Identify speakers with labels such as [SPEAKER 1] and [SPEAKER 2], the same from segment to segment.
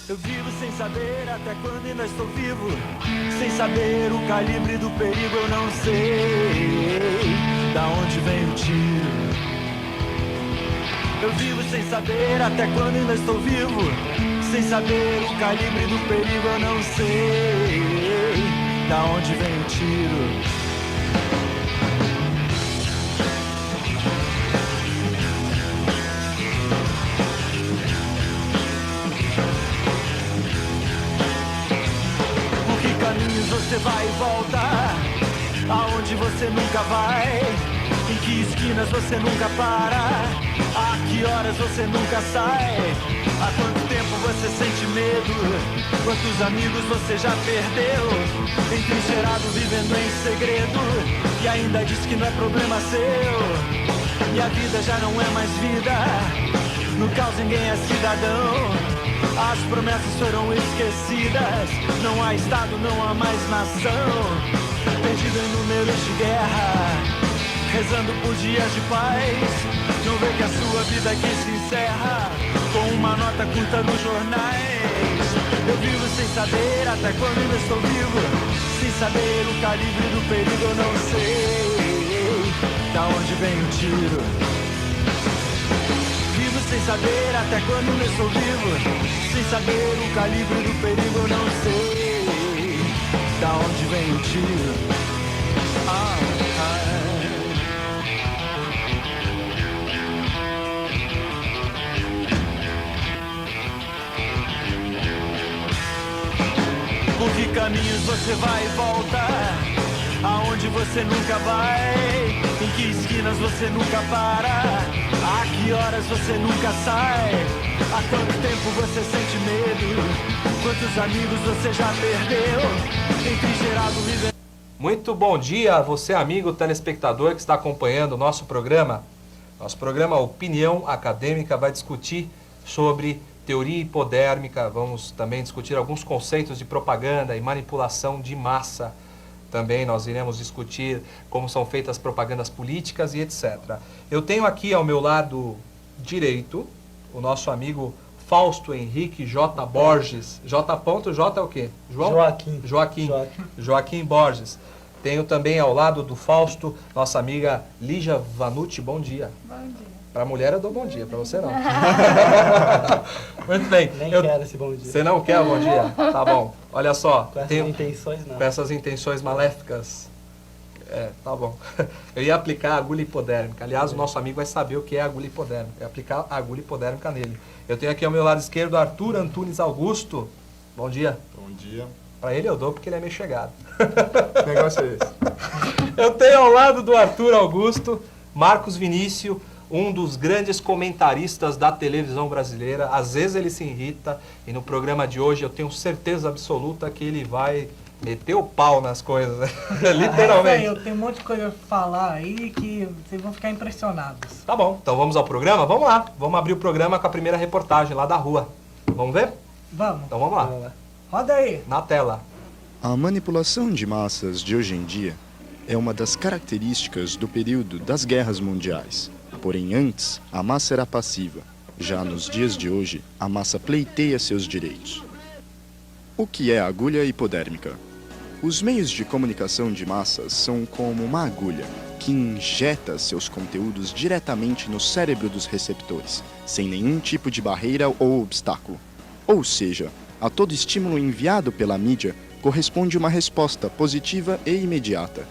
[SPEAKER 1] Eu vivo sem saber até quando ainda estou vivo. Sem saber o calibre do perigo, eu não sei da onde vem o tiro. Eu vivo sem saber até quando ainda estou vivo. Sem saber o calibre do perigo, eu não sei da onde vem o tiro. Você vai e volta, aonde você nunca vai, em que esquinas você nunca para, a que horas você nunca sai, há quanto tempo você sente medo, quantos amigos você já perdeu, entrincheirado vivendo em segredo, e ainda diz que não é problema seu, e a vida já não é mais vida, no caos ninguém é cidadão. As promessas foram esquecidas. Não há Estado, não há mais nação. Perdido em números de guerra, rezando por dias de paz. Não vê que a sua vida aqui se encerra com uma nota curta nos jornais. Eu vivo sem saber até quando ainda estou vivo. Sem saber o calibre do perigo, eu não sei da onde vem o tiro. Sem saber até quando eu estou vivo. Sem saber o calibre do perigo, eu não sei da onde vem o tiro. Por que caminhos você vai e volta, aonde você nunca vai, em que esquinas você nunca para, a que horas você nunca sai, há quanto tempo você sente medo, quantos amigos você já perdeu, entrincheirado vivendo.
[SPEAKER 2] Muito bom dia a você, amigo telespectador que está acompanhando o nosso programa. Nosso programa Opinião Acadêmica vai discutir sobre teoria hipodérmica, vamos também discutir alguns conceitos de propaganda e manipulação de massa. Também nós iremos discutir como são feitas propagandas políticas e etc. Eu tenho aqui ao meu lado direito o nosso amigo Fausto Henrique J. Borges. J. J é o quê? João? Joaquim Borges. Tenho também ao lado do Fausto nossa amiga Lígia Vanucci. Bom dia.
[SPEAKER 3] Bom dia.
[SPEAKER 2] Para a mulher eu dou bom dia, para você não. Muito bem.
[SPEAKER 4] Nem quero esse bom dia.
[SPEAKER 2] Você não quer o bom dia? Tá bom. Olha só.
[SPEAKER 4] Com essas intenções, não.
[SPEAKER 2] Com essas intenções maléficas. Tá bom. Eu ia aplicar a agulha hipodérmica. Aliás, o nosso amigo vai saber o que é a agulha hipodérmica. É aplicar a agulha hipodérmica nele. Eu tenho aqui ao meu lado esquerdo Arthur Antunes Augusto. Bom dia.
[SPEAKER 5] Bom dia.
[SPEAKER 2] Para ele eu dou porque ele é meio chegado.
[SPEAKER 5] Que negócio é esse?
[SPEAKER 2] Eu tenho ao lado do Arthur Augusto Marcos Vinícius, um dos grandes comentaristas da televisão brasileira. Às vezes ele se irrita e no programa de hoje eu tenho certeza absoluta que ele vai meter o pau nas coisas, né? Literalmente.
[SPEAKER 3] Eu tenho um monte de coisa pra falar aí que vocês vão ficar impressionados.
[SPEAKER 2] Tá bom, então vamos ao programa? Vamos lá, vamos abrir o programa com a primeira reportagem lá da rua. Vamos ver?
[SPEAKER 3] Vamos.
[SPEAKER 2] Então vamos lá.
[SPEAKER 3] Roda aí.
[SPEAKER 2] Na tela.
[SPEAKER 6] A manipulação de massas de hoje em dia é uma das características do período das guerras mundiais. Porém, antes, a massa era passiva. Já nos dias de hoje, a massa pleiteia seus direitos. O que é a agulha hipodérmica? Os meios de comunicação de massas são como uma agulha que injeta seus conteúdos diretamente no cérebro dos receptores, sem nenhum tipo de barreira ou obstáculo. Ou seja, a todo estímulo enviado pela mídia corresponde uma resposta positiva e imediata.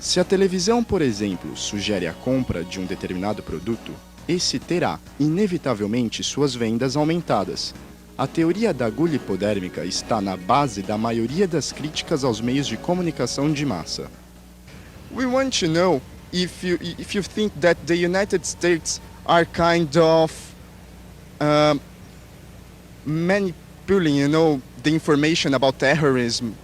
[SPEAKER 6] Se a televisão, por exemplo, sugere a compra de um determinado produto, esse terá, inevitavelmente, suas vendas aumentadas. A teoria da agulha hipodérmica está na base da maioria das críticas aos meios de comunicação de massa. We want to know if you think that the United States are kind of manipulating, the information about terrorism,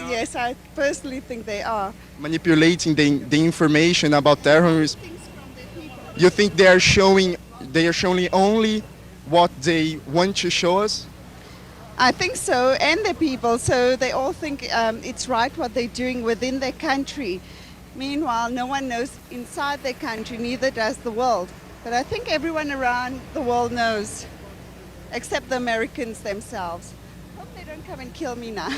[SPEAKER 7] Yes, I personally think they are.
[SPEAKER 6] Manipulating the information about terrorism. You think they are showing only what they want to show us?
[SPEAKER 7] I think so, and the people, so they all think it's right what they're doing within their country. Meanwhile, no one knows inside their country, neither does the world. But I think everyone around the world knows, except the Americans themselves. Hope they don't come and kill me now.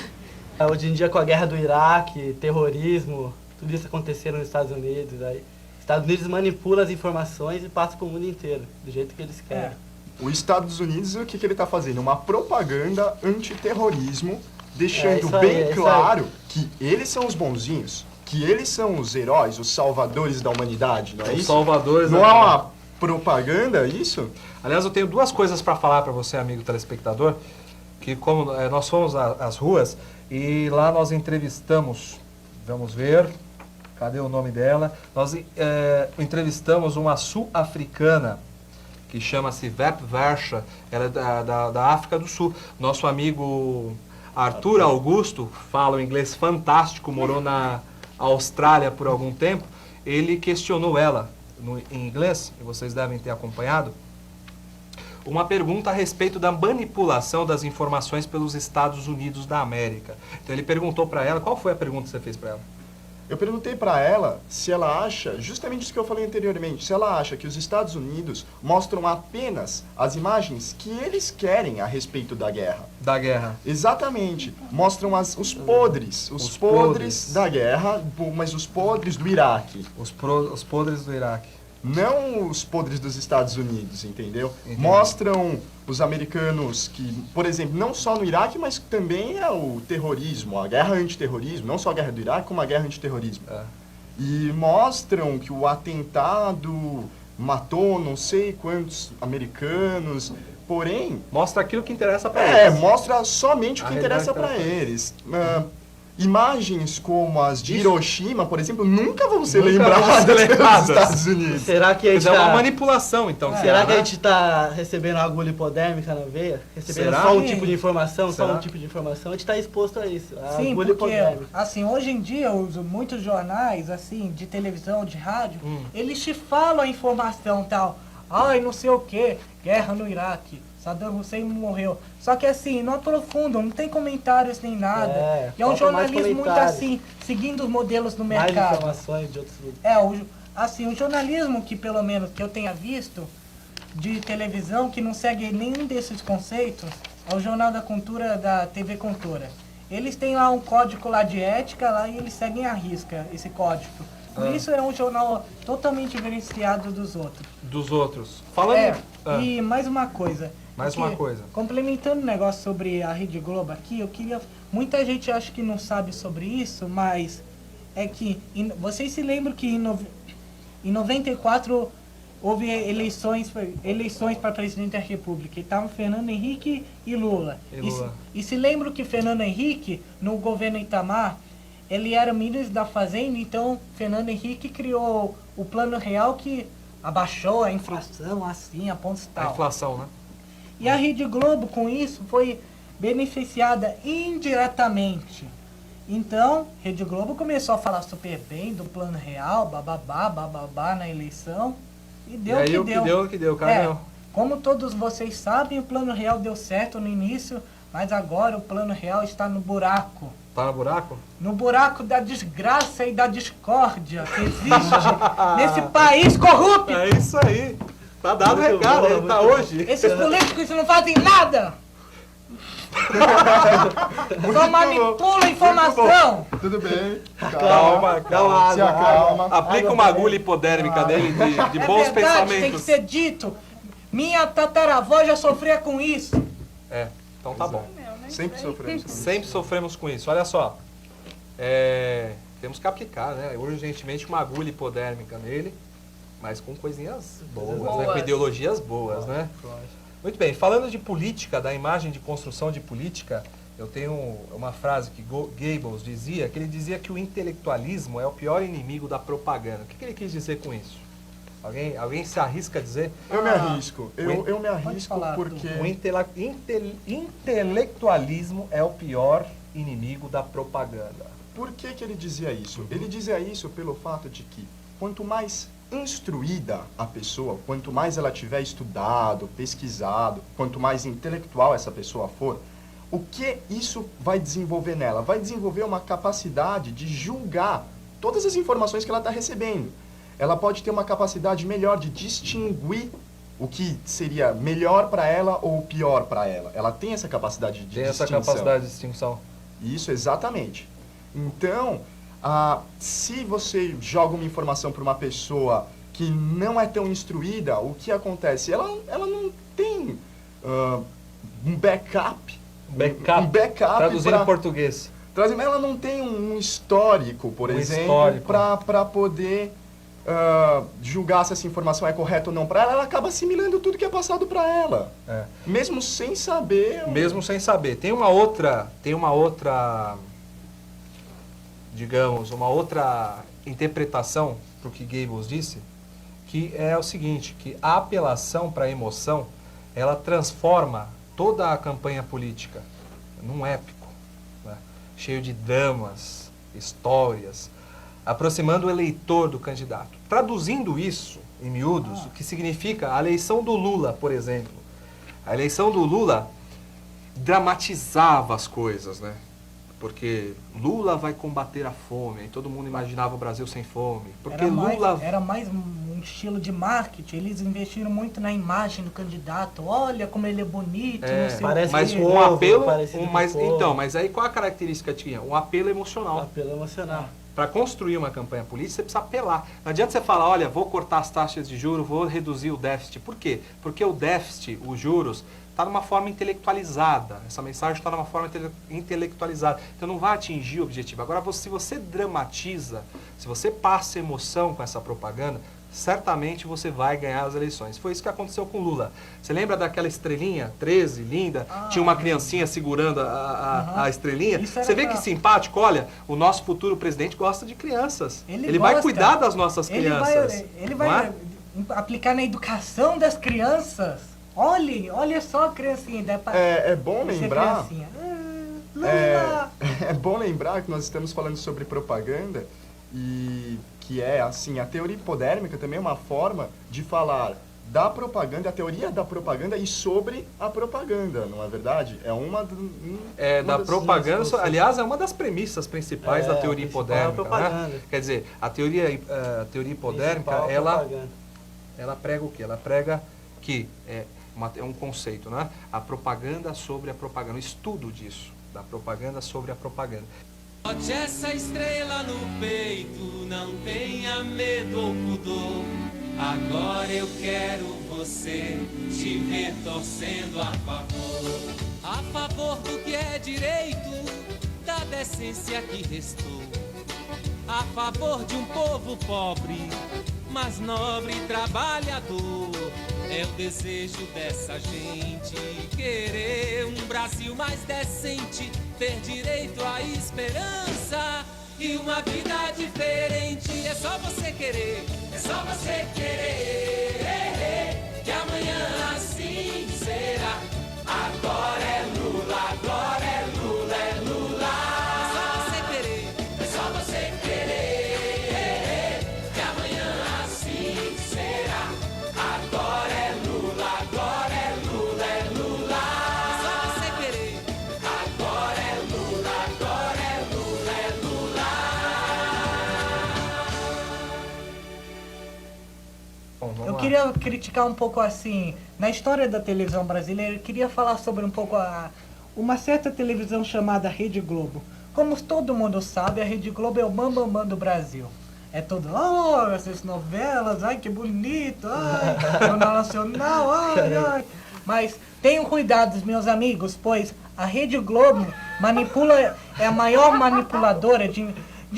[SPEAKER 4] Hoje em dia, com a guerra do Iraque, terrorismo, tudo isso acontecendo nos Estados Unidos, aí Estados Unidos manipula as informações e passa para o mundo inteiro, do jeito que eles querem.
[SPEAKER 5] Os Estados Unidos, o que ele está fazendo? Uma propaganda antiterrorismo, deixando
[SPEAKER 4] isso aí,
[SPEAKER 5] bem claro que eles são os bonzinhos, que eles são os heróis, os salvadores da humanidade, não é
[SPEAKER 2] Os
[SPEAKER 5] isso?
[SPEAKER 2] salvadores
[SPEAKER 5] Não
[SPEAKER 2] da
[SPEAKER 5] é
[SPEAKER 2] humanidade.
[SPEAKER 5] uma propaganda isso?
[SPEAKER 2] Aliás, eu tenho duas coisas para falar para você, amigo telespectador, que como nós fomos às ruas e lá nós entrevistamos, vamos ver, cadê o nome dela? Nós entrevistamos uma sul-africana que chama-se Vep Versha, ela é da África do Sul. Nosso amigo Arthur Augusto, fala um inglês fantástico, morou na Austrália por algum tempo, ele questionou ela em inglês, e vocês devem ter acompanhado, uma pergunta a respeito da manipulação das informações pelos Estados Unidos da América. Então ele perguntou para ela, qual foi a pergunta que você fez para ela?
[SPEAKER 5] Eu perguntei para ela se ela acha, justamente isso que eu falei anteriormente, se ela acha que os Estados Unidos mostram apenas as imagens que eles querem a respeito da guerra.
[SPEAKER 2] Da guerra.
[SPEAKER 5] Exatamente. Mostram os podres. Os podres da guerra, mas os podres do Iraque.
[SPEAKER 2] Os podres do Iraque.
[SPEAKER 5] Não os podres dos Estados Unidos, entendeu?
[SPEAKER 2] Entendi.
[SPEAKER 5] Mostram os americanos que, por exemplo, não só no Iraque, mas também é o terrorismo, a guerra antiterrorismo, não só a guerra do Iraque, como a guerra antiterrorismo.
[SPEAKER 2] É.
[SPEAKER 5] E mostram que o atentado matou não sei quantos americanos, porém...
[SPEAKER 2] Mostra aquilo que interessa para eles.
[SPEAKER 5] mostra somente o
[SPEAKER 2] A
[SPEAKER 5] que interessa
[SPEAKER 2] realidade
[SPEAKER 5] para eles. Imagens como as de Hiroshima, por exemplo, nunca vão ser
[SPEAKER 2] Nunca vão
[SPEAKER 5] lembradas
[SPEAKER 2] ser
[SPEAKER 5] pelos
[SPEAKER 2] lembradas.
[SPEAKER 5] Estados Unidos.
[SPEAKER 4] Será que a
[SPEAKER 2] Mas
[SPEAKER 4] gente
[SPEAKER 2] é uma
[SPEAKER 4] tá...
[SPEAKER 2] manipulação, então.
[SPEAKER 4] Será que a
[SPEAKER 2] né?
[SPEAKER 4] gente está recebendo agulha hipodérmica na veia? Recebendo
[SPEAKER 2] Será?
[SPEAKER 4] só um
[SPEAKER 3] Sim.
[SPEAKER 4] tipo de informação,
[SPEAKER 2] Será?
[SPEAKER 4] só um tipo de informação? A gente está exposto a isso, a
[SPEAKER 3] Sim,
[SPEAKER 4] agulha
[SPEAKER 3] porque,
[SPEAKER 4] hipodérmica.
[SPEAKER 3] assim, hoje em dia, muitos jornais, assim, de televisão, de rádio, eles te falam a informação tal. Ai, não sei o que, guerra no Iraque, Saddam Hussein morreu. Só que, assim, não aprofundam, não tem comentários nem nada. E é um
[SPEAKER 4] falta mais
[SPEAKER 3] jornalismo muito,
[SPEAKER 4] comentários.
[SPEAKER 3] assim, seguindo os modelos do
[SPEAKER 4] Mais
[SPEAKER 3] mercado.
[SPEAKER 4] informações de outros lugares.
[SPEAKER 3] Assim, o jornalismo que, pelo menos, que eu tenha visto de televisão, que não segue nenhum desses conceitos, é o Jornal da Cultura da TV Cultura. Eles têm lá um código lá de ética lá e eles seguem à risca esse código. Por isso é um jornal totalmente diferenciado dos outros.
[SPEAKER 2] Dos outros. Falando...
[SPEAKER 3] E mais uma coisa.
[SPEAKER 2] Mais uma coisa.
[SPEAKER 3] Complementando o negócio sobre a Rede Globo aqui, eu queria... Muita gente acha que não sabe sobre isso, mas é que... Vocês se lembram que em 94 houve eleições para presidente da República. E estavam Fernando Henrique e Lula. E se lembram que Fernando Henrique, no governo Itamar, ele era ministro da Fazenda, então Fernando Henrique criou o Plano Real que abaixou a inflação, assim, a pontos tal.
[SPEAKER 2] A inflação, né?
[SPEAKER 3] E a Rede Globo, com isso, foi beneficiada indiretamente. Então, Rede Globo começou a falar super bem do Plano Real, bababá na eleição. E deu
[SPEAKER 2] e aí, o que deu, cara.
[SPEAKER 3] Como todos vocês sabem, o Plano Real deu certo no início, mas agora o Plano Real está no buraco.
[SPEAKER 2] Tá no buraco?
[SPEAKER 3] No buraco da desgraça e da discórdia que existe nesse país corrupto.
[SPEAKER 2] É isso aí. Tá dado o recado, ele tá hoje.
[SPEAKER 3] Esses políticos não fazem nada. Só manipulam a informação.
[SPEAKER 5] Tudo bem.
[SPEAKER 2] Calma,
[SPEAKER 5] Se acalma.
[SPEAKER 2] Aplica uma agulha hipodérmica dele de bons
[SPEAKER 3] É verdade, tem que
[SPEAKER 2] pensamentos.
[SPEAKER 3] ser dito. Minha tataravó já sofria com isso.
[SPEAKER 2] Então tá bom.
[SPEAKER 5] Sempre sofremos.
[SPEAKER 2] Sempre sofremos com isso. Olha só. Temos que aplicar, né? Urgentemente uma agulha hipodérmica nele, mas com coisinhas boas, né? Com ideologias boas, né? Muito bem, falando de política, da imagem de construção de política, eu tenho uma frase que Goebbels dizia, que ele dizia que o intelectualismo é o pior inimigo da propaganda. O que ele quis dizer com isso? Alguém se arrisca a dizer?
[SPEAKER 5] Eu me arrisco. Eu me
[SPEAKER 3] Pode
[SPEAKER 5] arrisco
[SPEAKER 3] falar,
[SPEAKER 5] porque...
[SPEAKER 2] O intelectualismo é o pior inimigo da propaganda.
[SPEAKER 5] Por que ele dizia isso? Ele dizia isso pelo fato de que quanto mais instruída a pessoa, quanto mais ela tiver estudado, pesquisado, quanto mais intelectual essa pessoa for, o que isso vai desenvolver nela? Vai desenvolver uma capacidade de julgar todas as informações que ela está recebendo. ela pode ter uma capacidade melhor de distinguir o que seria melhor para ela ou pior para ela. Ela tem essa capacidade de
[SPEAKER 2] Tem essa
[SPEAKER 5] distinção.
[SPEAKER 2] capacidade de distinção.
[SPEAKER 5] Isso, exatamente. Então, se você joga uma informação para uma pessoa que não é tão instruída, o que acontece? Ela não tem um backup. Um backup
[SPEAKER 2] Traduzindo em português.
[SPEAKER 5] Ela não tem um histórico, por exemplo, para poder julgar se essa informação é correta ou não para ela. Ela acaba assimilando tudo que é passado para ela. Mesmo sem saber.
[SPEAKER 2] Mesmo sem saber. Tem uma outra, digamos, uma outra interpretação para o que Goebbels disse, que é o seguinte, que a apelação para a emoção, ela transforma toda a campanha política num épico, né? Cheio de dramas, histórias, aproximando o eleitor do candidato. Traduzindo isso, em miúdos, o que significa a eleição do Lula, por exemplo. A eleição do Lula dramatizava as coisas, né? Porque Lula vai combater a fome, e todo mundo imaginava o Brasil sem fome. Porque
[SPEAKER 3] era mais um estilo de marketing, eles investiram muito na imagem do candidato. Olha como ele é bonito, não sei
[SPEAKER 2] mas
[SPEAKER 3] o quê.
[SPEAKER 2] um apelo, mas aí qual a característica tinha? Um apelo emocional.
[SPEAKER 4] Apelo emocional.
[SPEAKER 2] Para construir uma campanha política, você precisa apelar. Não adianta você falar, olha, vou cortar as taxas de juros, vou reduzir o déficit. Por quê? Porque o déficit, os juros, está numa forma intelectualizada. Essa mensagem está numa forma intelectualizada. Então não vai atingir o objetivo. Agora, se você dramatiza, se você passa emoção com essa propaganda, certamente você vai ganhar as eleições. Foi isso que aconteceu com Lula. Você lembra daquela estrelinha, 13, linda? Tinha uma criancinha segurando a estrelinha. Você vê que simpático? Olha, o nosso futuro presidente gosta de crianças. Ele vai cuidar das nossas crianças.
[SPEAKER 3] Ele vai aplicar na educação das crianças. Olha só a criancinha.
[SPEAKER 5] É bom lembrar...
[SPEAKER 3] Lula!
[SPEAKER 5] É bom lembrar que nós estamos falando sobre propaganda e que é, assim, a teoria hipodérmica também é uma forma de falar da propaganda, a teoria da propaganda e sobre a propaganda, não é verdade? É uma
[SPEAKER 2] da propaganda, aliás, é uma das premissas principais da teoria hipodérmica, né? Quer dizer, a teoria hipodérmica, ela prega o quê? Ela prega que é um conceito, né? A propaganda sobre a propaganda, o estudo disso, da propaganda sobre a propaganda.
[SPEAKER 8] Bote essa estrela no peito, não tenha medo ou pudor. Agora eu quero você te ver torcendo a favor do que é direito, da decência que restou, a favor de um povo pobre, mas nobre e trabalhador. É o desejo dessa gente querer um Brasil mais decente, ter direito à esperança e uma vida diferente. É só você querer, é só você querer, que amanhã assim será. Agora é Lula, agora é Lula, é Lula. É só você querer, é só você querer, que amanhã assim será. Agora é Lula, agora é Lula, é Lula. É só você querer, agora é Lula, agora é Lula, é Lula.
[SPEAKER 3] Eu queria criticar um pouco assim, na história da televisão brasileira, eu queria falar sobre um pouco uma certa televisão chamada Rede Globo. Como todo mundo sabe, a Rede Globo é o bambambam do Brasil. É tudo, essas novelas, ai que bonito, ai, Jornal Nacional, ai. Mas tenham cuidado, meus amigos, pois a Rede Globo é a maior manipuladora de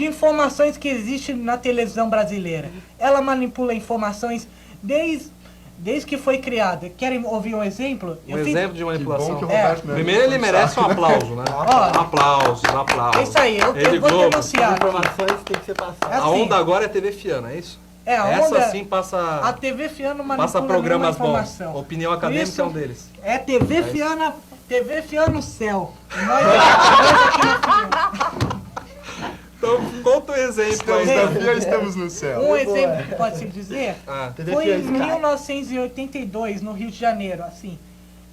[SPEAKER 3] informações que existe na televisão brasileira. Ela manipula informações desde que foi criada. Querem ouvir um exemplo?
[SPEAKER 2] Exemplo de manipulação.
[SPEAKER 5] Primeiro
[SPEAKER 2] ele merece um aplauso, né? Aplausos.
[SPEAKER 3] É isso aí, eu vou denunciar.
[SPEAKER 4] As informações têm que ser passadas.
[SPEAKER 2] A onda agora é TV Fiano, é isso? Essa sim passa...
[SPEAKER 3] A TV Fiano manipula
[SPEAKER 2] passa programas bons.
[SPEAKER 3] informação.
[SPEAKER 2] Opinião acadêmica é um deles.
[SPEAKER 3] É TV Fiano Céu. Nós aqui no Fiano.
[SPEAKER 2] Então, conta um exemplo aí.
[SPEAKER 5] Estamos no céu.
[SPEAKER 3] Um exemplo que pode se dizer foi em
[SPEAKER 4] Sky.
[SPEAKER 3] 1982, no Rio de Janeiro, assim.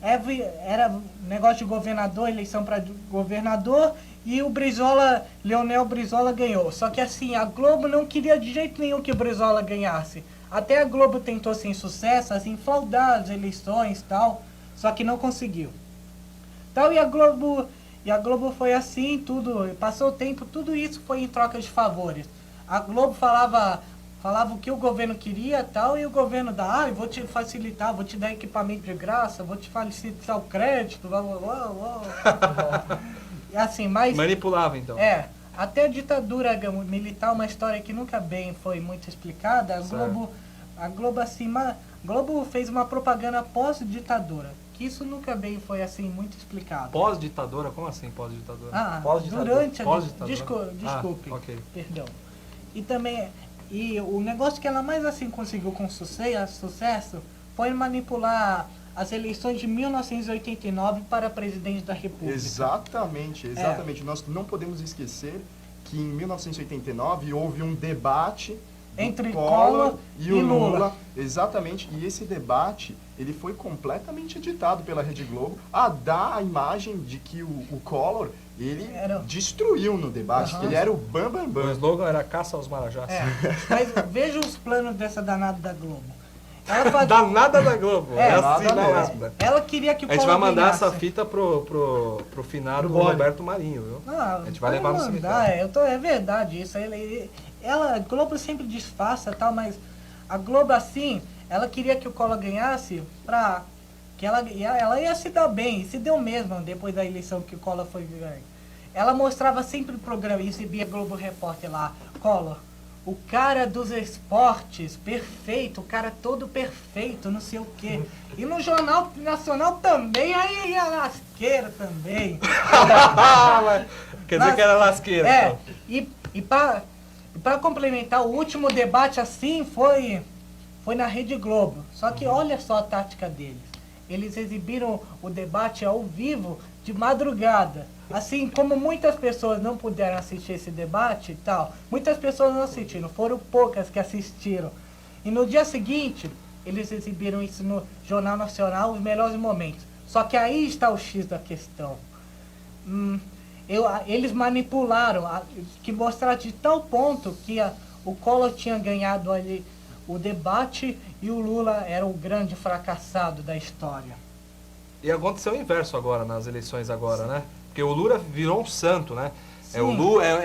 [SPEAKER 3] Era negócio de governador, eleição para governador, E o Brizola, Leonel Brizola ganhou. Só que assim, a Globo não queria de jeito nenhum que o Brizola ganhasse. Até a Globo tentou sem sucesso, assim, fraudar as eleições e tal, só que não conseguiu. Tal, e a Globo foi assim, tudo, passou o tempo, tudo isso foi em troca de favores. A Globo falava o que o governo queria tal, e o governo dá, eu vou te facilitar, vou te dar equipamento de graça, vou te facilitar o crédito, blá, blá, blá, blá. Assim, mas...
[SPEAKER 2] Manipulava, então.
[SPEAKER 3] Até a ditadura militar, uma história que nunca bem foi muito explicada, a Globo fez uma propaganda pós-ditadura, que isso nunca bem foi assim muito explicado.
[SPEAKER 2] Pós-ditadura? Como assim pós-ditadura?
[SPEAKER 3] Durante a
[SPEAKER 2] Pós-ditadura.
[SPEAKER 3] Desculpe,
[SPEAKER 2] ok.
[SPEAKER 3] perdão. E também, o negócio que ela mais assim conseguiu com sucesso foi manipular as eleições de 1989 para presidente da República.
[SPEAKER 5] Exatamente. Nós não podemos esquecer que em 1989 houve um debate
[SPEAKER 3] entre
[SPEAKER 5] Collor e o Lula. Exatamente. E esse debate, ele foi completamente editado pela Rede Globo a dar a imagem de que o Collor, ele destruiu no debate, que ele era o bambambam.
[SPEAKER 2] O slogan era caça aos marajás.
[SPEAKER 3] Mas veja os planos dessa danada da Globo.
[SPEAKER 2] Danada da Globo.
[SPEAKER 3] Ela queria que o
[SPEAKER 2] A gente vai mandar
[SPEAKER 3] ganhasse.
[SPEAKER 2] essa fita pro finado Roberto Marinho, viu?
[SPEAKER 3] A
[SPEAKER 2] gente vai levar no cemitério.
[SPEAKER 3] É verdade isso. A Globo sempre disfarça tal, mas a Globo assim, ela queria que o Collor ganhasse pra que ela ia se dar bem, e se deu mesmo depois da eleição que o Collor foi ganho. Ela mostrava sempre o programa, exibia Globo Repórter lá, Collor, o cara dos esportes, perfeito, o cara todo perfeito, não sei o quê. E no Jornal Nacional também, aí ia lasqueira também.
[SPEAKER 2] Quer dizer que era lasqueira.
[SPEAKER 3] E para complementar, o último debate assim foi na Rede Globo. Só que olha só a tática deles. Eles exibiram o debate ao vivo de madrugada. Assim, como muitas pessoas não puderam assistir esse debate e tal, muitas pessoas não assistiram, foram poucas que assistiram. E no dia seguinte, eles exibiram isso no Jornal Nacional, os melhores momentos. Só que aí está o X da questão. Eles manipularam, que mostraram de tal ponto que o Collor tinha ganhado ali o debate e o Lula era o grande fracassado da história.
[SPEAKER 2] E aconteceu o inverso agora, nas eleições agora, né? Porque o Lula virou um santo, né?
[SPEAKER 3] Sim.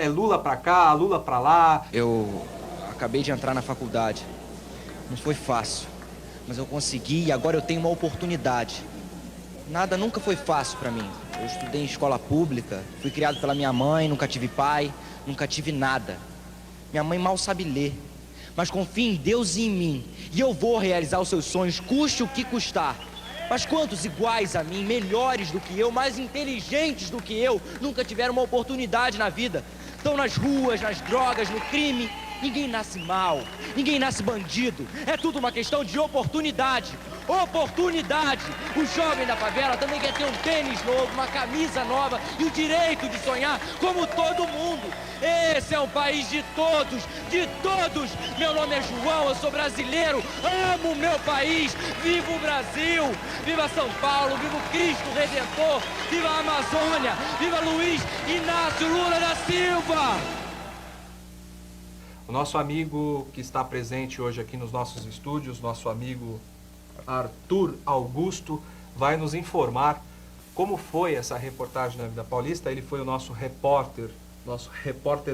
[SPEAKER 2] É Lula pra cá, Lula pra lá.
[SPEAKER 9] Eu acabei de entrar na faculdade. Não foi fácil, mas eu consegui e agora eu tenho uma oportunidade. Nada nunca foi fácil pra mim. Eu estudei em escola pública, fui criado pela minha mãe, nunca tive pai, nunca tive nada. Minha mãe mal sabe ler, mas confia em Deus e em mim. E eu vou realizar os seus sonhos, custe o que custar. Mas quantos iguais a mim, melhores do que eu, mais inteligentes do que eu, nunca tiveram uma oportunidade na vida? Estão nas ruas, nas drogas, no crime. Ninguém nasce mal, ninguém nasce bandido. É tudo uma questão de oportunidade. Oportunidade! O jovem da favela também quer ter um tênis novo, uma camisa nova e o direito de sonhar como todo mundo. Esse é um país de todos, de todos. Meu nome é João, eu sou brasileiro, amo o meu país. Viva o Brasil, viva São Paulo, viva o Cristo Redentor, viva a Amazônia, viva Luiz Inácio Lula da Silva.
[SPEAKER 2] O nosso amigo que está presente hoje aqui nos nossos estúdios, nosso amigo Arthur Augusto, vai nos informar como foi essa reportagem na Vida Paulista. Ele foi o nosso repórter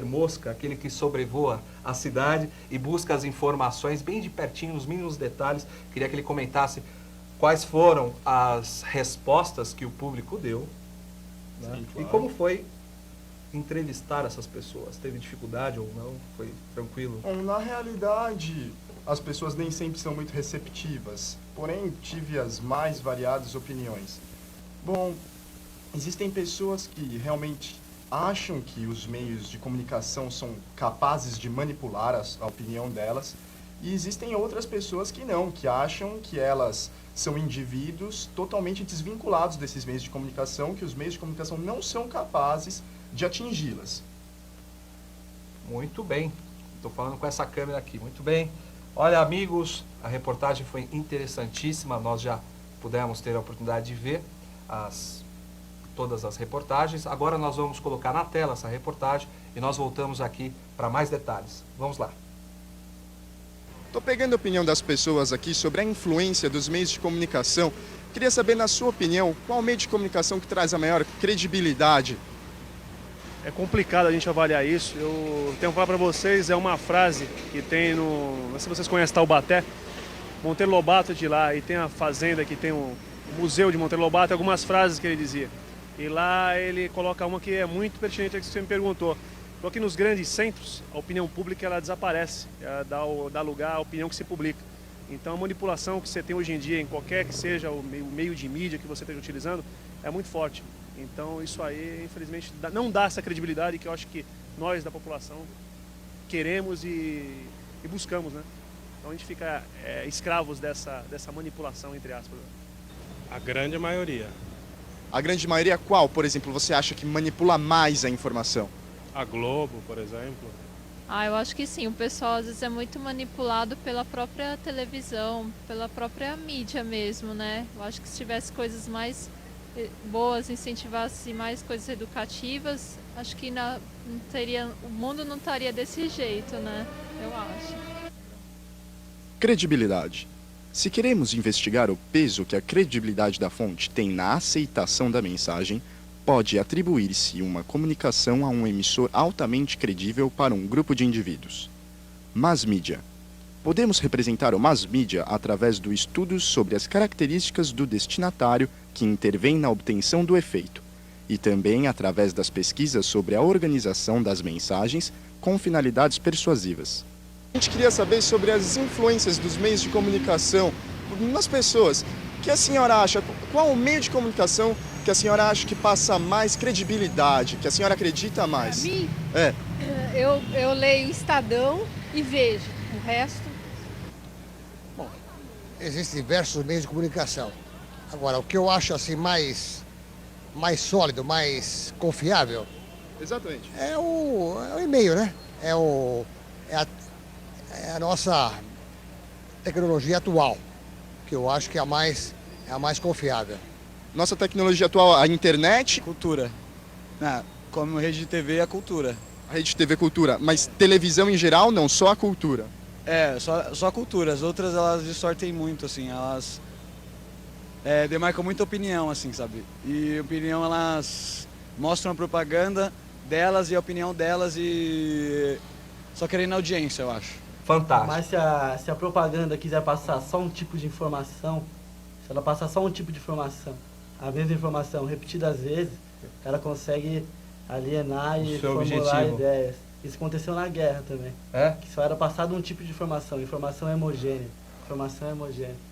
[SPEAKER 2] mosca, aquele que sobrevoa a cidade e busca as informações bem de pertinho, nos mínimos detalhes. Queria que ele comentasse quais foram as respostas que o público deu, né?
[SPEAKER 5] Sim, claro.
[SPEAKER 2] E como foi entrevistar essas pessoas. Teve dificuldade ou não? Foi tranquilo?
[SPEAKER 5] Bom, na realidade, as pessoas nem sempre são muito receptivas, porém tive as mais variadas opiniões. Bom, existem pessoas que realmente acham que os meios de comunicação são capazes de manipular a opinião delas, e existem outras pessoas que não, que acham que elas são indivíduos totalmente desvinculados desses meios de comunicação, que os meios de comunicação não são capazes de atingi-las.
[SPEAKER 2] Muito bem. Estou falando com essa câmera aqui. Muito bem. Olha, amigos, a reportagem foi interessantíssima. Nós já pudemos ter a oportunidade de ver as todas as reportagens. Agora nós vamos colocar na tela essa reportagem e nós voltamos aqui para mais detalhes. Vamos lá.
[SPEAKER 6] Estou pegando a opinião das pessoas aqui sobre a influência dos meios de comunicação. Queria saber, na sua opinião, qual meio de comunicação que traz a maior credibilidade?
[SPEAKER 10] É complicado a gente avaliar isso. Eu tenho que falar para vocês, é uma frase que tem no... Não sei se vocês conhecem Taubaté. Monteiro Lobato é de lá, e tem a fazenda que tem o museu de Monteiro Lobato, algumas frases que ele dizia. E lá ele coloca uma que é muito pertinente, que você me perguntou. Porque nos grandes centros, a opinião pública ela desaparece, ela dá lugar à opinião que se publica. Então a manipulação que você tem hoje em dia, em qualquer que seja o meio de mídia que você esteja utilizando, é muito forte. Então isso aí, infelizmente, não dá essa credibilidade que eu acho que nós da população queremos e buscamos, né? Então a gente fica escravos dessa manipulação, entre aspas.
[SPEAKER 11] A grande maioria.
[SPEAKER 6] A grande maioria qual, por exemplo, você acha que manipula mais a informação?
[SPEAKER 11] A Globo, por exemplo.
[SPEAKER 12] Eu acho que sim. O pessoal às vezes é muito manipulado pela própria televisão, pela própria mídia mesmo, né? Eu acho que se tivesse coisas mais boas, incentivasse mais coisas educativas, acho que o mundo não estaria desse jeito, né? Eu acho.
[SPEAKER 6] Credibilidade. Se queremos investigar o peso que a credibilidade da fonte tem na aceitação da mensagem, pode atribuir-se uma comunicação a um emissor altamente credível para um grupo de indivíduos. Mass media. Podemos representar o mass media através do estudo sobre as características do destinatário que intervém na obtenção do efeito, e também através das pesquisas sobre a organização das mensagens com finalidades persuasivas. A gente queria saber sobre as influências dos meios de comunicação nas pessoas. O que a senhora acha? Qual o meio de comunicação que a senhora acha que passa mais credibilidade, que a senhora acredita mais?
[SPEAKER 13] Pra mim,
[SPEAKER 6] É.
[SPEAKER 13] eu leio Estadão e vejo. O resto...
[SPEAKER 14] Bom, existem diversos meios de comunicação. Agora, o que eu acho assim mais sólido, mais confiável...
[SPEAKER 6] Exatamente.
[SPEAKER 14] É o e-mail, né? É a nossa tecnologia atual, que eu acho que é a mais confiável.
[SPEAKER 6] Nossa tecnologia atual, a internet?
[SPEAKER 15] Cultura. Como rede de TV, a cultura.
[SPEAKER 6] A rede de TV cultura, mas televisão em geral não, só a cultura?
[SPEAKER 15] Só a cultura. As outras, elas distorcem muito, assim, elas demarcam muita opinião, assim, sabe? E opinião, elas mostram a propaganda delas e a opinião delas e só querendo audiência, eu acho.
[SPEAKER 2] Fantástico.
[SPEAKER 4] Mas se a propaganda quiser passar só um tipo de informação, se ela passar só um tipo de informação, a mesma informação repetidas vezes, ela consegue alienar e formular ideias. Isso aconteceu na guerra também. Que só era passado um tipo de informação homogênea.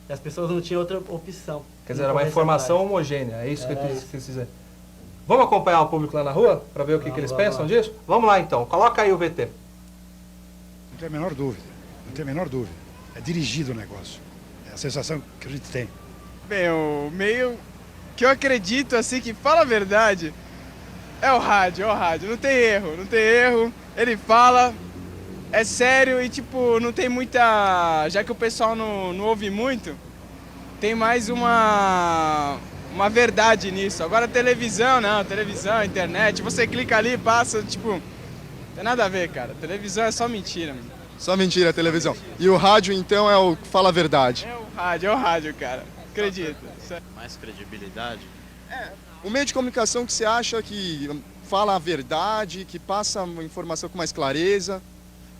[SPEAKER 4] E as pessoas não tinham outra opção.
[SPEAKER 2] Quer dizer, era uma informação homogênea, é isso que eu quis dizer. Vamos acompanhar o público lá na rua, para ver o que eles pensam disso? Vamos lá então, coloca aí o VT.
[SPEAKER 16] Não tem a menor dúvida, não tem a menor dúvida. É dirigido o negócio, é a sensação que a gente tem.
[SPEAKER 17] Bem, o meio que eu acredito, assim, que fala a verdade, é o rádio, não tem erro. Ele fala, é sério e, tipo, não tem muita... Já que o pessoal não ouve muito, tem mais uma verdade nisso. Agora televisão, internet, você clica ali e passa, tipo... Não tem nada a ver, cara. Televisão é só mentira, mano.
[SPEAKER 6] Só mentira a televisão. E o rádio, então, é o que fala a verdade?
[SPEAKER 17] É o rádio, cara. Acredito.
[SPEAKER 18] Mais credibilidade?
[SPEAKER 6] O meio de comunicação que você acha que fala a verdade, que passa a informação com mais clareza?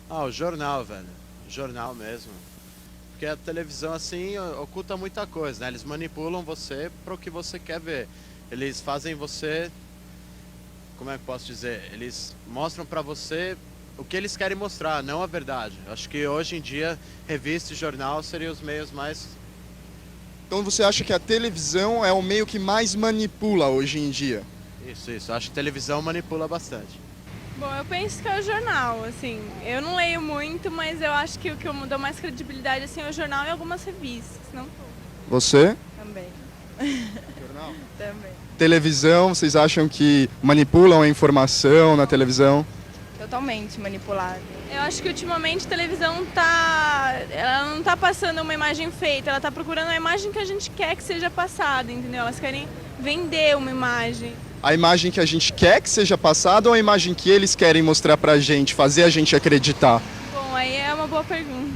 [SPEAKER 18] O jornal, velho. Jornal mesmo. Porque a televisão, assim, oculta muita coisa, né? Eles manipulam você para o que você quer ver. Eles fazem você... Como é que posso dizer? Eles mostram para você o que eles querem mostrar, não a verdade. Acho que hoje em dia, revista e jornal seriam os meios mais...
[SPEAKER 6] Então você acha que a televisão é o meio que mais manipula hoje em dia?
[SPEAKER 18] Isso. Acho que a televisão manipula bastante.
[SPEAKER 19] Bom, eu penso que é o jornal, assim. Eu não leio muito, mas eu acho que o que eu dou mais credibilidade, assim, é o jornal e algumas revistas, não tudo.
[SPEAKER 6] Você?
[SPEAKER 19] Também.
[SPEAKER 6] Jornal?
[SPEAKER 19] Também.
[SPEAKER 6] Televisão, vocês acham que manipulam a informação na televisão?
[SPEAKER 19] Totalmente manipulada. Eu acho que ultimamente a televisão ela não tá passando uma imagem feita, ela tá procurando a imagem que a gente quer que seja passada, entendeu? Elas querem vender uma imagem.
[SPEAKER 5] A imagem que a gente quer que seja passada ou a imagem que eles querem mostrar pra gente, fazer a gente acreditar?
[SPEAKER 19] Bom, aí é uma boa pergunta.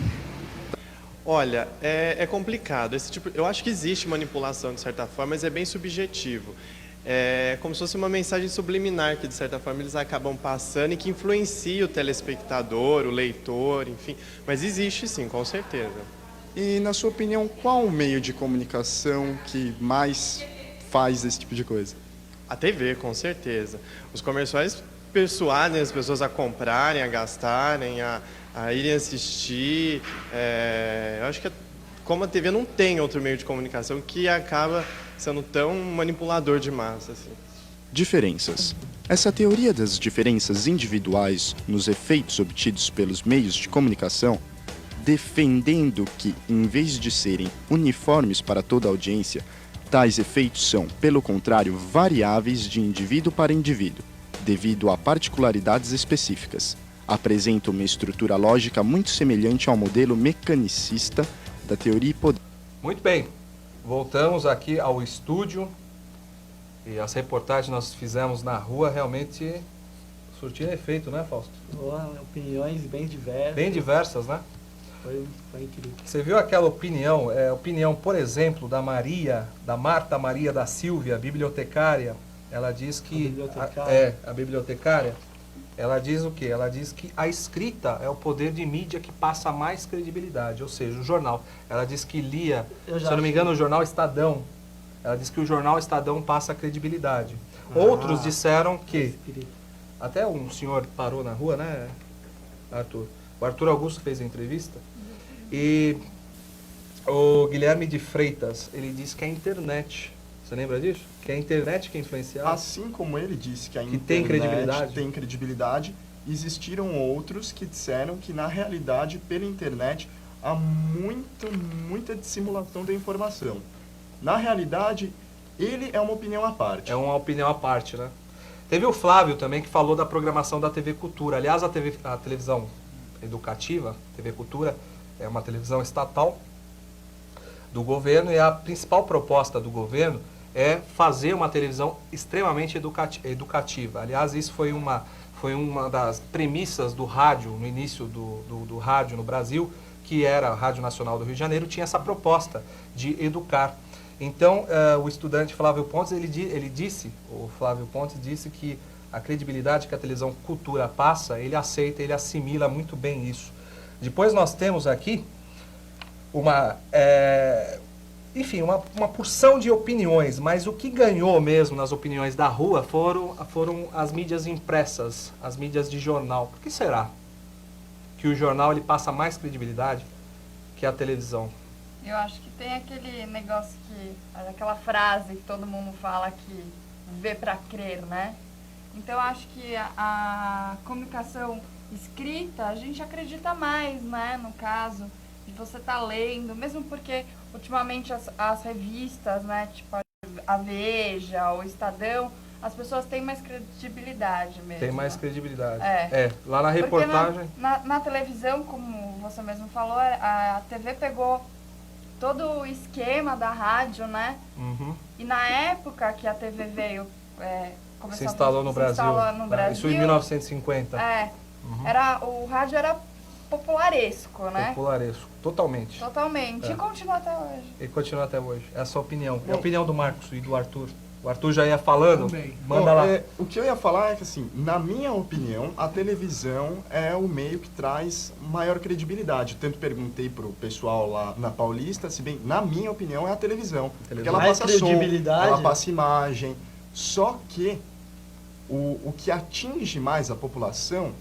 [SPEAKER 20] Olha, é complicado. Eu acho que existe manipulação de certa forma, mas é bem subjetivo. É como se fosse uma mensagem subliminar que, de certa forma, eles acabam passando e que influencia o telespectador, o leitor, enfim. Mas existe sim, com certeza.
[SPEAKER 5] E, na sua opinião, qual o meio de comunicação que mais faz esse tipo de coisa?
[SPEAKER 20] A TV, com certeza. Os comerciais persuadem as pessoas a comprarem, a gastarem, a irem assistir. Eu acho que como a TV não tem outro meio de comunicação que acaba sendo tão manipulador de massa. Assim.
[SPEAKER 6] Diferenças. Essa teoria das diferenças individuais nos efeitos obtidos pelos meios de comunicação, defendendo que, em vez de serem uniformes para toda a audiência, tais efeitos são, pelo contrário, variáveis de indivíduo para indivíduo, devido a particularidades específicas. Apresenta uma estrutura lógica muito semelhante ao modelo mecanicista da teoria poder.
[SPEAKER 2] Muito bem, voltamos aqui ao estúdio e as reportagens que nós fizemos na rua realmente surtiram efeito, né, Fausto?
[SPEAKER 4] Opiniões bem diversas.
[SPEAKER 2] Bem diversas, né?
[SPEAKER 4] Foi incrível.
[SPEAKER 2] Você viu aquela opinião, por exemplo, da Marta Maria da Silvia, bibliotecária. Ela diz que... A bibliotecária. Ela diz o quê? Ela diz que a escrita é o poder de mídia que passa mais credibilidade, ou seja, o jornal. Ela diz que lia, se eu não me engano, o jornal Estadão. Ela diz que o jornal Estadão passa credibilidade. Outros disseram que... Até um senhor parou na rua, né, Arthur? O Arthur Augusto fez a entrevista. E o Guilherme de Freitas, ele disse que é a internet. Você lembra disso? Que é a internet que influenciava.
[SPEAKER 5] Assim como ele disse que a internet
[SPEAKER 2] tem
[SPEAKER 5] credibilidade, existiram outros que disseram que, na realidade, pela internet, há muita dissimulação da informação. Na realidade, ele é uma opinião à parte.
[SPEAKER 2] É uma opinião à parte, né? Teve o Flávio também, que falou da programação da TV Cultura. Aliás, a televisão educativa, TV Cultura, é uma televisão estatal do governo, e a principal proposta do governo é fazer uma televisão extremamente educativa. Aliás, isso foi uma das premissas do rádio, no início do rádio no Brasil, que era a Rádio Nacional do Rio de Janeiro, tinha essa proposta de educar. Então, o estudante Flávio Pontes, o Flávio Pontes disse que a credibilidade que a televisão Cultura passa, ele aceita, ele assimila muito bem isso. Depois nós temos aqui uma porção de opiniões, mas o que ganhou mesmo nas opiniões da rua foram as mídias impressas, as mídias de jornal. Por que será que o jornal ele passa mais credibilidade que a televisão?
[SPEAKER 21] Eu acho que tem aquele negócio aquela frase que todo mundo fala que vê pra crer, né? Então eu acho que a comunicação escrita, a gente acredita mais, né? No caso de você estar lendo, mesmo porque ultimamente as revistas, né? Tipo a Veja, o Estadão, as pessoas têm mais credibilidade mesmo.
[SPEAKER 2] Tem mais credibilidade. Lá na
[SPEAKER 21] Porque
[SPEAKER 2] reportagem...
[SPEAKER 21] Na televisão, como você mesmo falou, a TV pegou todo o esquema da rádio, né?
[SPEAKER 2] Uhum.
[SPEAKER 21] E na época que a TV veio...
[SPEAKER 2] se instalou no Brasil. Isso em 1950.
[SPEAKER 21] O rádio era popularesco, né?
[SPEAKER 2] Popularesco, totalmente.
[SPEAKER 21] Totalmente. E continua até hoje.
[SPEAKER 2] E continua até hoje. É a sua opinião. É a opinião do Marcos e do Arthur. O Arthur já ia falando. Manda lá.
[SPEAKER 5] O que eu ia falar é que, assim, na minha opinião, a televisão é o meio que traz maior credibilidade. Tanto perguntei pro pessoal lá na Paulista, se bem, na minha opinião, é a televisão. Porque ela passa som, ela passa imagem. Só que o que atinge mais a população,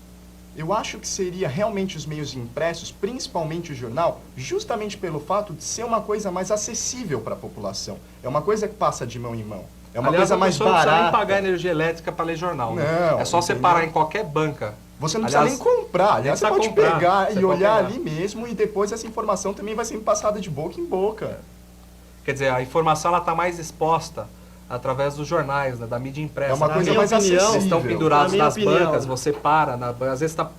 [SPEAKER 5] eu acho que seria realmente os meios impressos, principalmente o jornal, justamente pelo fato de ser uma coisa mais acessível para a população. É uma coisa que passa de mão em mão. É uma coisa mais barata.
[SPEAKER 2] Não precisa nem pagar energia elétrica para ler jornal. Né?
[SPEAKER 5] Não,
[SPEAKER 2] é só você parar em qualquer banca.
[SPEAKER 5] Você não precisa nem comprar. Aliás, você pode pegar e olhar ali mesmo, e depois essa informação também vai sendo passada de boca em boca.
[SPEAKER 2] Quer dizer, a informação está mais exposta através dos jornais, né, da mídia impressa.
[SPEAKER 5] É uma coisa mais acessível.
[SPEAKER 2] Eles estão pendurados nas bancas, você para, às vezes tá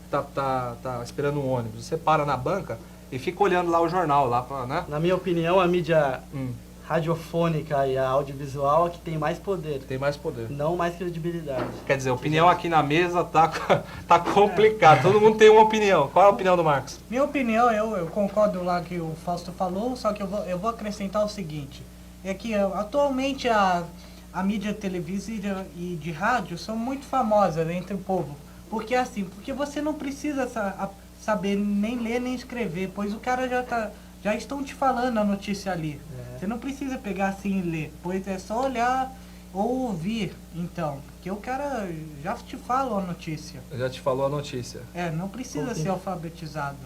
[SPEAKER 2] esperando um ônibus, você para na banca e fica olhando lá o jornal, né?
[SPEAKER 4] Na minha opinião, a mídia radiofônica e a audiovisual a que tem mais poder.
[SPEAKER 2] Tem mais poder.
[SPEAKER 4] Não mais credibilidade.
[SPEAKER 2] Quer dizer, a opinião aqui na mesa tá complicado. Todo mundo tem uma opinião. Qual é a opinião do Marcos?
[SPEAKER 3] Minha opinião, eu concordo lá que o Fausto falou, só que eu vou acrescentar o seguinte. É que atualmente a mídia televisiva e de rádio são muito famosas entre o povo. Porque porque você não precisa saber nem ler nem escrever, pois o cara já estão te falando a notícia ali. Você não precisa pegar assim e ler, pois é só olhar ou ouvir, então. Porque o cara já te fala a notícia.
[SPEAKER 2] Já te falou a notícia.
[SPEAKER 3] Não precisa ser alfabetizado.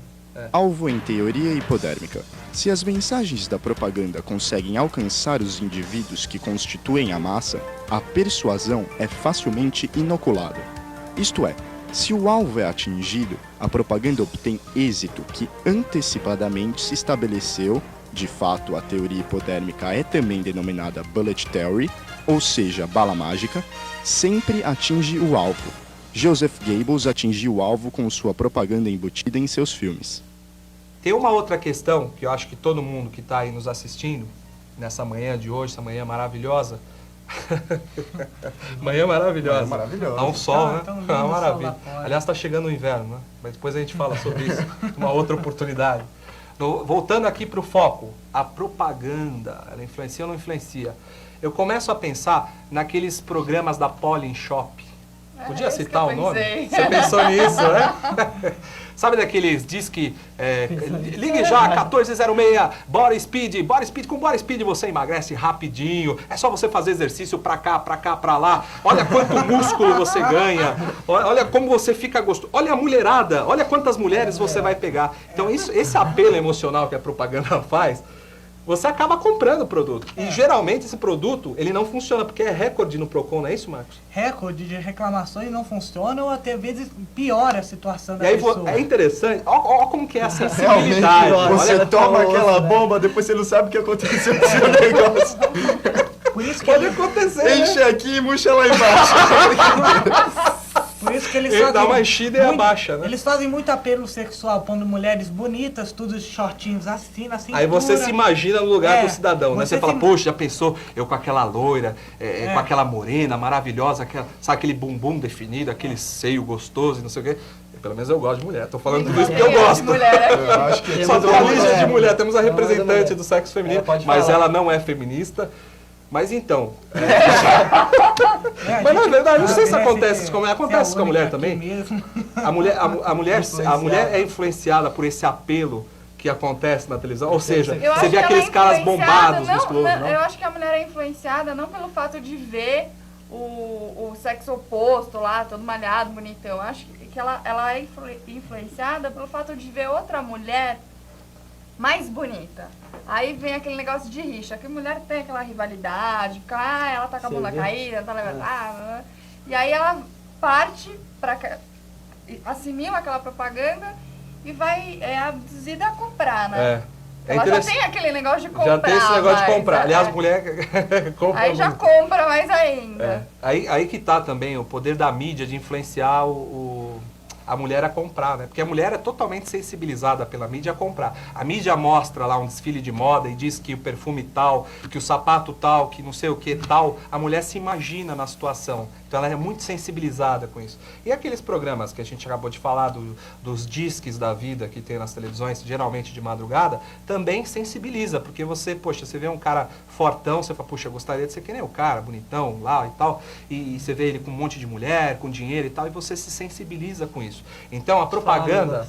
[SPEAKER 6] Alvo em teoria hipodérmica. Se as mensagens da propaganda conseguem alcançar os indivíduos que constituem a massa, a persuasão é facilmente inoculada. Isto é, se o alvo é atingido, a propaganda obtém êxito que antecipadamente se estabeleceu. De fato, a teoria hipodérmica é também denominada Bullet Theory, ou seja, bala mágica, sempre atinge o alvo. Joseph Goebbels atingiu o alvo com sua propaganda embutida em seus filmes.
[SPEAKER 2] Tem uma outra questão que eu acho que todo mundo que está aí nos assistindo, nessa manhã de hoje, essa manhã maravilhosa, manhã maravilhosa.
[SPEAKER 5] Maravilhosa.
[SPEAKER 2] Há um sol, né?
[SPEAKER 3] Tão lindo
[SPEAKER 2] É uma
[SPEAKER 3] o sol
[SPEAKER 2] maravilha.
[SPEAKER 3] lá fora.
[SPEAKER 2] Aliás, está chegando o inverno, né? Mas depois a gente fala sobre isso, uma outra oportunidade. Voltando aqui para o foco, a propaganda, ela influencia ou não influencia? Eu começo a pensar naqueles programas da Pollen Shop. Podia citar o nome? Você pensou nisso, né? Sabe daqueles disque, ligue já, 1406, Body Speed, com Body Speed você emagrece rapidinho, é só você fazer exercício pra cá, pra lá, olha quanto músculo você ganha, olha como você fica gostoso, olha a mulherada, olha quantas mulheres você vai pegar. Então esse apelo emocional que a propaganda faz, você acaba comprando o produto. E geralmente esse produto, ele não funciona, porque é recorde no Procon, não é isso, Marcos?
[SPEAKER 3] Recorde de reclamações não funcionam, ou até vezes piora a situação da
[SPEAKER 2] E aí
[SPEAKER 3] pessoa.
[SPEAKER 2] é interessante, olha como que é a sensibilidade.
[SPEAKER 5] Realmente, você
[SPEAKER 2] Olha,
[SPEAKER 5] toma aquela bomba, depois você não sabe o que aconteceu com o seu negócio.
[SPEAKER 3] Por isso que
[SPEAKER 2] pode acontecer,
[SPEAKER 5] Enche
[SPEAKER 2] né?
[SPEAKER 5] aqui e murcha lá embaixo.
[SPEAKER 3] Por isso que eles
[SPEAKER 2] Ele
[SPEAKER 3] fazem
[SPEAKER 2] dá uma enchida e abaixa, né?
[SPEAKER 3] Eles fazem muito apelo sexual, pondo mulheres bonitas, tudo shortinhos assim, na cintura.
[SPEAKER 2] Aí você se imagina no lugar do cidadão, né? Você fala,
[SPEAKER 3] se-
[SPEAKER 2] poxa, já pensou eu com aquela loira, com aquela morena maravilhosa, sabe aquele bumbum definido, aquele seio gostoso e não sei o quê. Pelo menos eu gosto de mulher. Tô falando tudo isso porque eu gosto.
[SPEAKER 5] Eu acho que
[SPEAKER 2] Só tem a lista de mulher. Temos a
[SPEAKER 4] Não,
[SPEAKER 2] representante
[SPEAKER 4] mulher.
[SPEAKER 2] do sexo feminino,
[SPEAKER 4] Pode
[SPEAKER 2] mas
[SPEAKER 4] falar.
[SPEAKER 2] ela não é feminista. Mas então...
[SPEAKER 3] a
[SPEAKER 2] Mas na
[SPEAKER 3] gente-
[SPEAKER 2] verdade, não sei se
[SPEAKER 3] a mulher
[SPEAKER 2] acontece
[SPEAKER 3] fica-
[SPEAKER 2] isso com a mulher.
[SPEAKER 3] você é
[SPEAKER 2] Acontece isso com a mulher
[SPEAKER 3] única aqui
[SPEAKER 2] também.
[SPEAKER 3] mesmo.
[SPEAKER 2] A mulher é influenciada por esse apelo que acontece na televisão. Ou seja,
[SPEAKER 21] Eu
[SPEAKER 2] você
[SPEAKER 21] acho
[SPEAKER 2] vê
[SPEAKER 21] que
[SPEAKER 2] aqueles
[SPEAKER 21] ela é
[SPEAKER 2] caras
[SPEAKER 21] influenciada,
[SPEAKER 2] bombados,
[SPEAKER 21] não,
[SPEAKER 2] musculosos, não?
[SPEAKER 21] Eu acho que a mulher é influenciada não pelo fato de ver o sexo oposto lá, todo malhado, bonitão. Eu acho que ela é influenciada pelo fato de ver outra mulher mais bonita. Aí vem aquele negócio de rixa, que a mulher tem aquela rivalidade, fica, ela tá com a
[SPEAKER 4] Você
[SPEAKER 21] bunda
[SPEAKER 4] vê?
[SPEAKER 21] caída, tá levantada. E aí ela parte assimila aquela propaganda e vai abduzida a comprar, né?
[SPEAKER 2] É
[SPEAKER 21] Ela já
[SPEAKER 2] interessante.
[SPEAKER 21] tem aquele negócio de comprar.
[SPEAKER 2] Já tem esse negócio de
[SPEAKER 21] mais,
[SPEAKER 2] comprar.
[SPEAKER 21] né?
[SPEAKER 2] Aliás, mulher compra
[SPEAKER 21] Aí já
[SPEAKER 2] muito.
[SPEAKER 21] compra mais ainda.
[SPEAKER 2] Aí que tá também o poder da mídia de influenciar a mulher a comprar, né? Porque a mulher é totalmente sensibilizada pela mídia a comprar. A mídia mostra lá um desfile de moda e diz que o perfume tal, que o sapato tal, que não sei o que tal. A mulher se imagina na situação. Então ela é muito sensibilizada com isso. E aqueles programas que a gente acabou de falar, dos disques da vida que tem nas televisões, geralmente de madrugada, também sensibiliza. Porque você, poxa, você vê um cara fortão, você fala, poxa, eu gostaria de ser que nem o cara, bonitão lá e tal. E você vê ele com um monte de mulher, com dinheiro e tal, e você se sensibiliza com isso. Então a propaganda...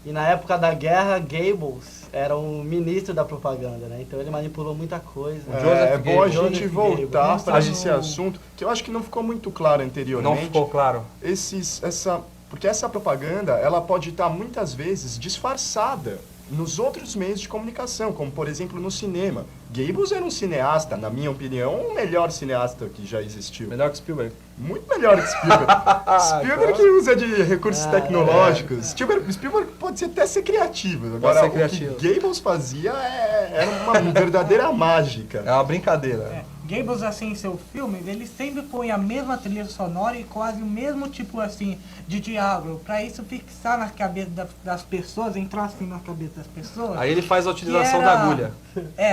[SPEAKER 4] E na época da guerra, Goebbels era o ministro da propaganda, né? Então ele manipulou muita coisa.
[SPEAKER 5] É bom a gente
[SPEAKER 4] Joseph
[SPEAKER 5] voltar
[SPEAKER 4] Goebbels.
[SPEAKER 5] para esse assunto, que eu acho que não ficou muito claro anteriormente.
[SPEAKER 2] Não ficou claro.
[SPEAKER 5] Porque essa propaganda, ela pode estar muitas vezes disfarçada nos outros meios de comunicação, como por exemplo no cinema. Goebbels era um cineasta, na minha opinião, o melhor cineasta que já existiu.
[SPEAKER 2] Melhor que Spielberg.
[SPEAKER 5] Muito melhor que Spielberg. Spielberg que usa de recursos tecnológicos. Spielberg pode até ser criativo. Agora,
[SPEAKER 2] ser
[SPEAKER 5] o
[SPEAKER 2] criativo.
[SPEAKER 5] que Goebbels fazia era uma verdadeira mágica.
[SPEAKER 2] É uma brincadeira.
[SPEAKER 3] Gables, assim, em seu filme, ele sempre põe a mesma trilha sonora e quase o mesmo tipo, assim, de diálogo, pra isso fixar na cabeça das pessoas, entrar assim na cabeça das pessoas.
[SPEAKER 2] Aí ele faz a utilização da agulha.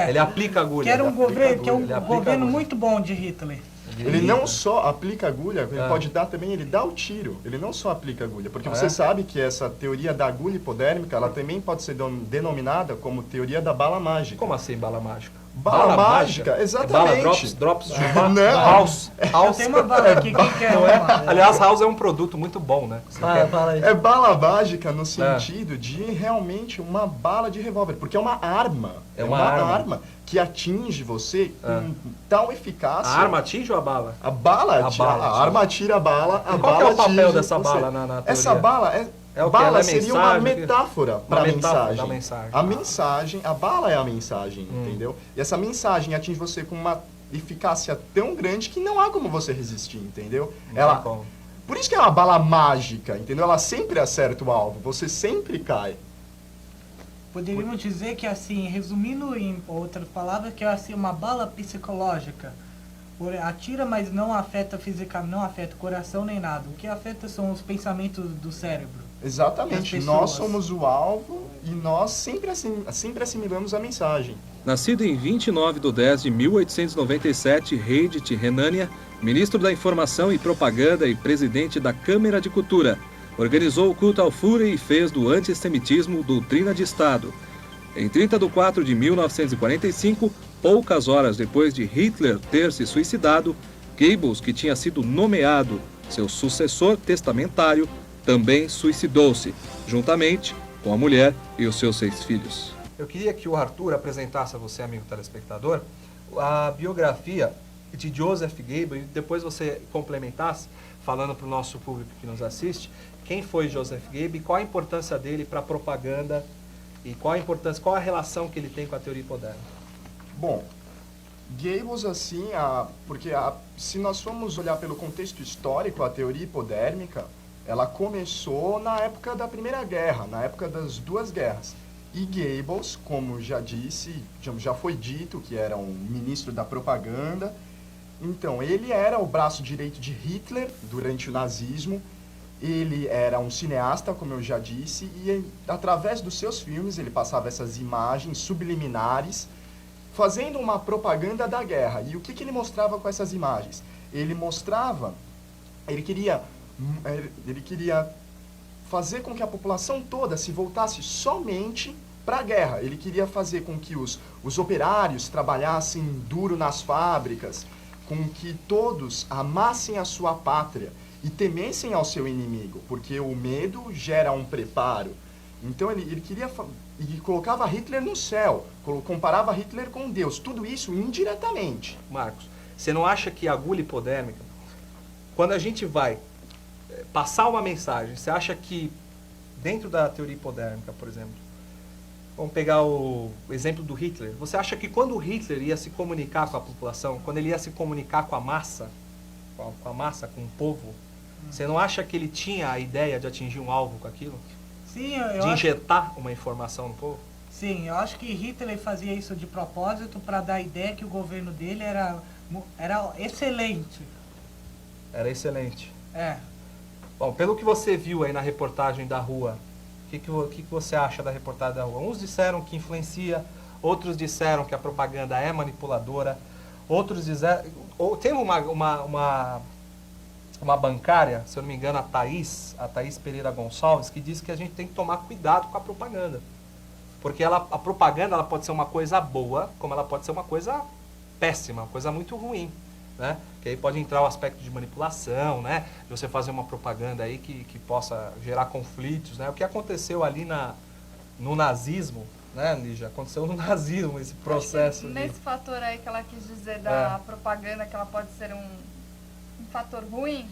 [SPEAKER 2] Ele aplica a agulha.
[SPEAKER 3] Que era um governo,
[SPEAKER 2] governo
[SPEAKER 3] muito bom de Hitler.
[SPEAKER 5] Ele não só aplica agulha, ele pode dar também, ele dá o tiro. Ele não só aplica agulha, porque você sabe que essa teoria da agulha hipodérmica, ela também pode ser denominada como teoria da bala mágica.
[SPEAKER 2] Como assim, bala mágica?
[SPEAKER 5] Bala mágica, exatamente.
[SPEAKER 2] Bala, drops,
[SPEAKER 5] não.
[SPEAKER 2] House.
[SPEAKER 3] Eu tenho uma bala aqui, quem quer?
[SPEAKER 2] Não é? Aliás, House é um produto muito bom, né?
[SPEAKER 5] É bala mágica no sentido de realmente uma bala de revólver, porque é uma arma.
[SPEAKER 2] É uma arma
[SPEAKER 5] que atinge você com tal eficácia.
[SPEAKER 2] A arma atinge ou a bala?
[SPEAKER 5] A bala atira. A arma atira a bala, a bala
[SPEAKER 2] qual é o papel
[SPEAKER 5] atinge
[SPEAKER 2] dessa
[SPEAKER 5] você.
[SPEAKER 2] bala na teoria?
[SPEAKER 5] Essa bala bala seria uma metáfora para a mensagem. A mensagem, a bala é a mensagem, entendeu? E essa mensagem atinge você com uma eficácia tão grande que não há como você resistir, entendeu? Por isso que é uma bala mágica, entendeu? Ela sempre acerta o alvo, você sempre cai.
[SPEAKER 3] Poderíamos dizer que, assim, resumindo em outras palavras, que é assim, uma bala psicológica. Atira, mas não afeta fisicamente, não afeta o coração nem nada. O que afeta são os pensamentos do cérebro.
[SPEAKER 5] Exatamente. Nós somos o alvo e nós sempre assimilamos a mensagem.
[SPEAKER 2] Nascido em 29/10 de 1897, rei de Tirrenia, ministro da Informação e Propaganda e presidente da Câmara de Cultura, organizou o culto ao Führer e fez do antissemitismo doutrina de Estado. Em 30 de 4 de 1945, poucas horas depois de Hitler ter se suicidado, Goebbels, que tinha sido nomeado seu sucessor testamentário, também suicidou-se, juntamente com a mulher e os seus 6 filhos. Eu queria que o Arthur apresentasse a você, amigo telespectador, a biografia de Joseph Goebbels e depois você complementasse, falando para o nosso público que nos assiste, quem foi Joseph Goebbels e qual a importância dele para a propaganda e qual a relação que ele tem com a teoria hipodérmica.
[SPEAKER 5] Bom, Goebbels, assim, se nós formos olhar pelo contexto histórico, a teoria hipodérmica, ela começou na época da Primeira Guerra, na época das 2 guerras. E Goebbels, como já foi dito, que era um ministro da propaganda, então ele era o braço direito de Hitler durante o nazismo, ele era um cineasta, como eu já disse, e através dos seus filmes ele passava essas imagens subliminares, fazendo uma propaganda da guerra. E o que ele mostrava com essas imagens? Ele queria fazer com que a população toda se voltasse somente para a guerra. Ele queria fazer com que os operários trabalhassem duro nas fábricas, com que todos amassem a sua pátria e temessem ao seu inimigo, porque o medo gera um preparo. Então ele queria e colocava Hitler no céu, comparava Hitler com Deus, tudo isso indiretamente.
[SPEAKER 2] Marcos, você não acha que a agulha hipodérmica, quando a gente vai passar uma mensagem, você acha que dentro da teoria hipodérmica, por exemplo, vamos pegar o exemplo do Hitler, você acha que quando o Hitler ia se comunicar com a população, quando ele ia se comunicar com a massa, com o povo, você não acha que ele tinha a ideia de atingir um alvo com aquilo?
[SPEAKER 3] Sim,
[SPEAKER 2] de injetar uma informação no povo?
[SPEAKER 3] Sim, eu acho que Hitler fazia isso de propósito para dar a ideia que o governo dele era excelente.
[SPEAKER 2] Era excelente.
[SPEAKER 3] É.
[SPEAKER 2] Bom, pelo que você viu aí na reportagem da rua, o que você acha da reportagem da rua? Uns disseram que influencia, outros disseram que a propaganda é manipuladora, outros disseram... Tem uma bancária, se eu não me engano, a Thaís Pereira Gonçalves, que diz que a gente tem que tomar cuidado com a propaganda. Porque a propaganda ela pode ser uma coisa boa, como ela pode ser uma coisa péssima, uma coisa muito ruim. Né? Que aí pode entrar o aspecto de manipulação, né? De você fazer uma propaganda aí que possa gerar conflitos. Né? O que aconteceu ali no nazismo, né, Lígia? Aconteceu no nazismo esse processo.
[SPEAKER 21] Nesse fator aí que ela quis dizer da propaganda, que ela pode ser um fator ruim,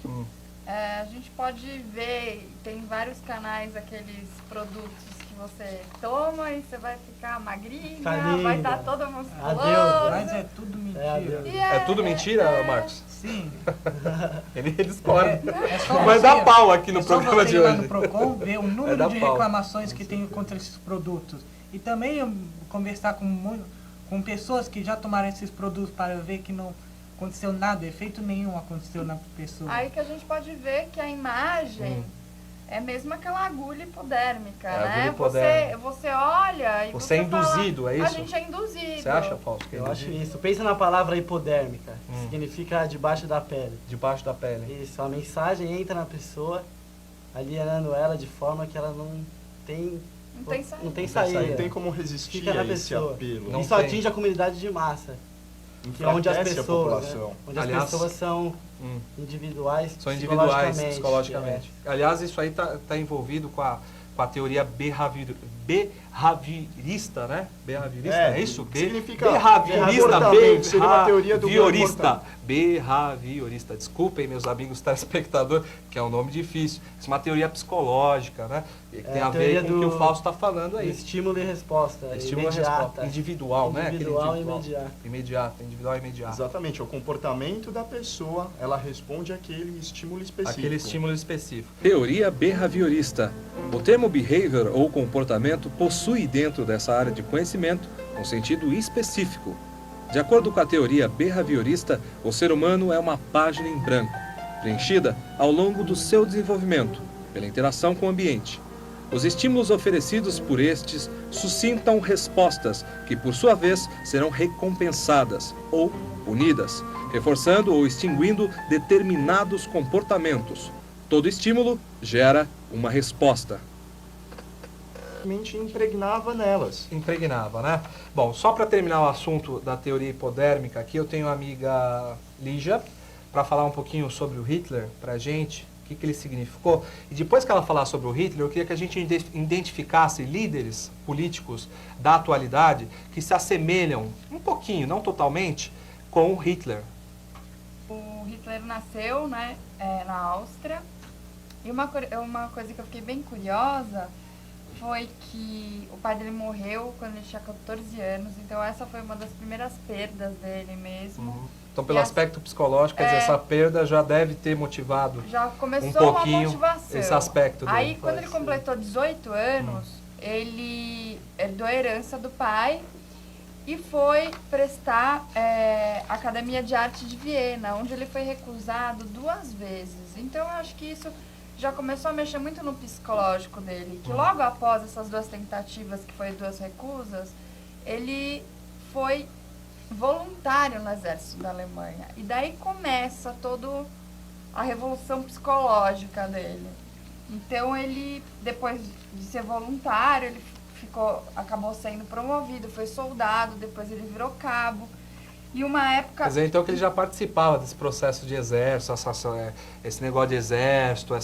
[SPEAKER 21] a gente pode ver, tem vários canais, aqueles produtos que você toma e você vai ficar magrinha, vai estar toda musculosa.
[SPEAKER 3] Mas é tudo mentira.
[SPEAKER 2] É tudo mentira, Marcos?
[SPEAKER 3] Sim.
[SPEAKER 2] Ele discorda. Vai dar pau aqui no programa de hoje.
[SPEAKER 3] No Procon, ver o número de reclamações que tem contra esses produtos. E também conversar com pessoas que já tomaram esses produtos para ver que aconteceu nada, efeito nenhum aconteceu na pessoa.
[SPEAKER 21] Aí que a gente pode ver que a imagem é mesmo aquela agulha hipodérmica, né?
[SPEAKER 2] Agulha hipodérmica.
[SPEAKER 21] Você olha e
[SPEAKER 2] Você é induzido,
[SPEAKER 21] fala,
[SPEAKER 2] é isso?
[SPEAKER 21] A gente é induzido.
[SPEAKER 2] Você acha, Fausto?
[SPEAKER 4] Eu acho isso. Pensa na palavra hipodérmica. Significa debaixo da pele.
[SPEAKER 2] Debaixo da pele.
[SPEAKER 4] Isso. A mensagem entra na pessoa, alienando ela de forma que ela não tem saída.
[SPEAKER 5] Não tem como resistir
[SPEAKER 4] Fica na
[SPEAKER 5] a esse
[SPEAKER 4] pessoa.
[SPEAKER 5] apelo.
[SPEAKER 4] Isso atinge a comunidade de massa. Que é onde as
[SPEAKER 5] Enfraquece a
[SPEAKER 4] pessoas,
[SPEAKER 5] população.
[SPEAKER 4] né? Onde
[SPEAKER 2] Aliás,
[SPEAKER 4] as pessoas são individuais,
[SPEAKER 2] São individuais
[SPEAKER 4] psicologicamente.
[SPEAKER 2] Aliás, isso aí tá envolvido com a teoria behaviorista, né? Behaviorista, é isso?
[SPEAKER 5] Significa
[SPEAKER 2] behaviorista,
[SPEAKER 5] seria uma teoria do
[SPEAKER 2] behaviorista. Behaviorista. Desculpem, meus amigos telespectadores, que é um nome difícil. Isso é uma teoria psicológica, né? Que tem a ver com o que o Fausto está falando aí.
[SPEAKER 4] Estímulo e resposta.
[SPEAKER 2] Estímulo e resposta. Individual, né?
[SPEAKER 4] Individual e imediato.
[SPEAKER 2] Individual e imediato.
[SPEAKER 5] Exatamente. O comportamento da pessoa, ela responde àquele estímulo específico.
[SPEAKER 2] Aquele estímulo específico.
[SPEAKER 1] Teoria behaviorista. O termo behavior ou comportamento possui dentro dessa área de conhecimento um sentido específico. De acordo com a teoria behaviorista, o ser humano é uma página em branco, preenchida ao longo do seu desenvolvimento, pela interação com o ambiente. Os estímulos oferecidos por estes suscitam respostas que, por sua vez, serão recompensadas ou punidas, reforçando ou extinguindo determinados comportamentos. Todo estímulo gera uma resposta.
[SPEAKER 5] Impregnava nelas.
[SPEAKER 2] Impregnava, né? Bom, só para terminar o assunto da teoria hipodérmica aqui, eu tenho a amiga Lígia para falar um pouquinho sobre o Hitler pra gente, o que ele significou. E depois que ela falar sobre o Hitler, eu queria que a gente identificasse líderes políticos da atualidade que se assemelham um pouquinho, não totalmente, com o Hitler.
[SPEAKER 21] O Hitler nasceu, né, na Áustria. E uma coisa que eu fiquei bem curiosa foi que o pai dele morreu quando ele tinha 14 anos, então essa foi uma das primeiras perdas dele mesmo.
[SPEAKER 2] Então, pelo aspecto psicológico, quer dizer, essa perda já deve ter motivado
[SPEAKER 21] já começou
[SPEAKER 2] um pouquinho
[SPEAKER 21] uma motivação.
[SPEAKER 2] Esse aspecto dele.
[SPEAKER 21] Aí, quando ele completou 18 anos, ele herdou a herança do pai e foi prestar Academia de Arte de Viena, onde ele foi recusado 2 vezes. Então, eu acho que isso já começou a mexer muito no psicológico dele, que logo após essas 2 tentativas, que foi 2 recusas, ele foi voluntário no exército da Alemanha. E daí começa toda a revolução psicológica dele. Então ele, depois de ser voluntário, ele acabou sendo promovido, foi soldado, depois ele virou cabo. E uma época...
[SPEAKER 2] Quer dizer, então, que ele já participava desse processo de exército, esse negócio de exército,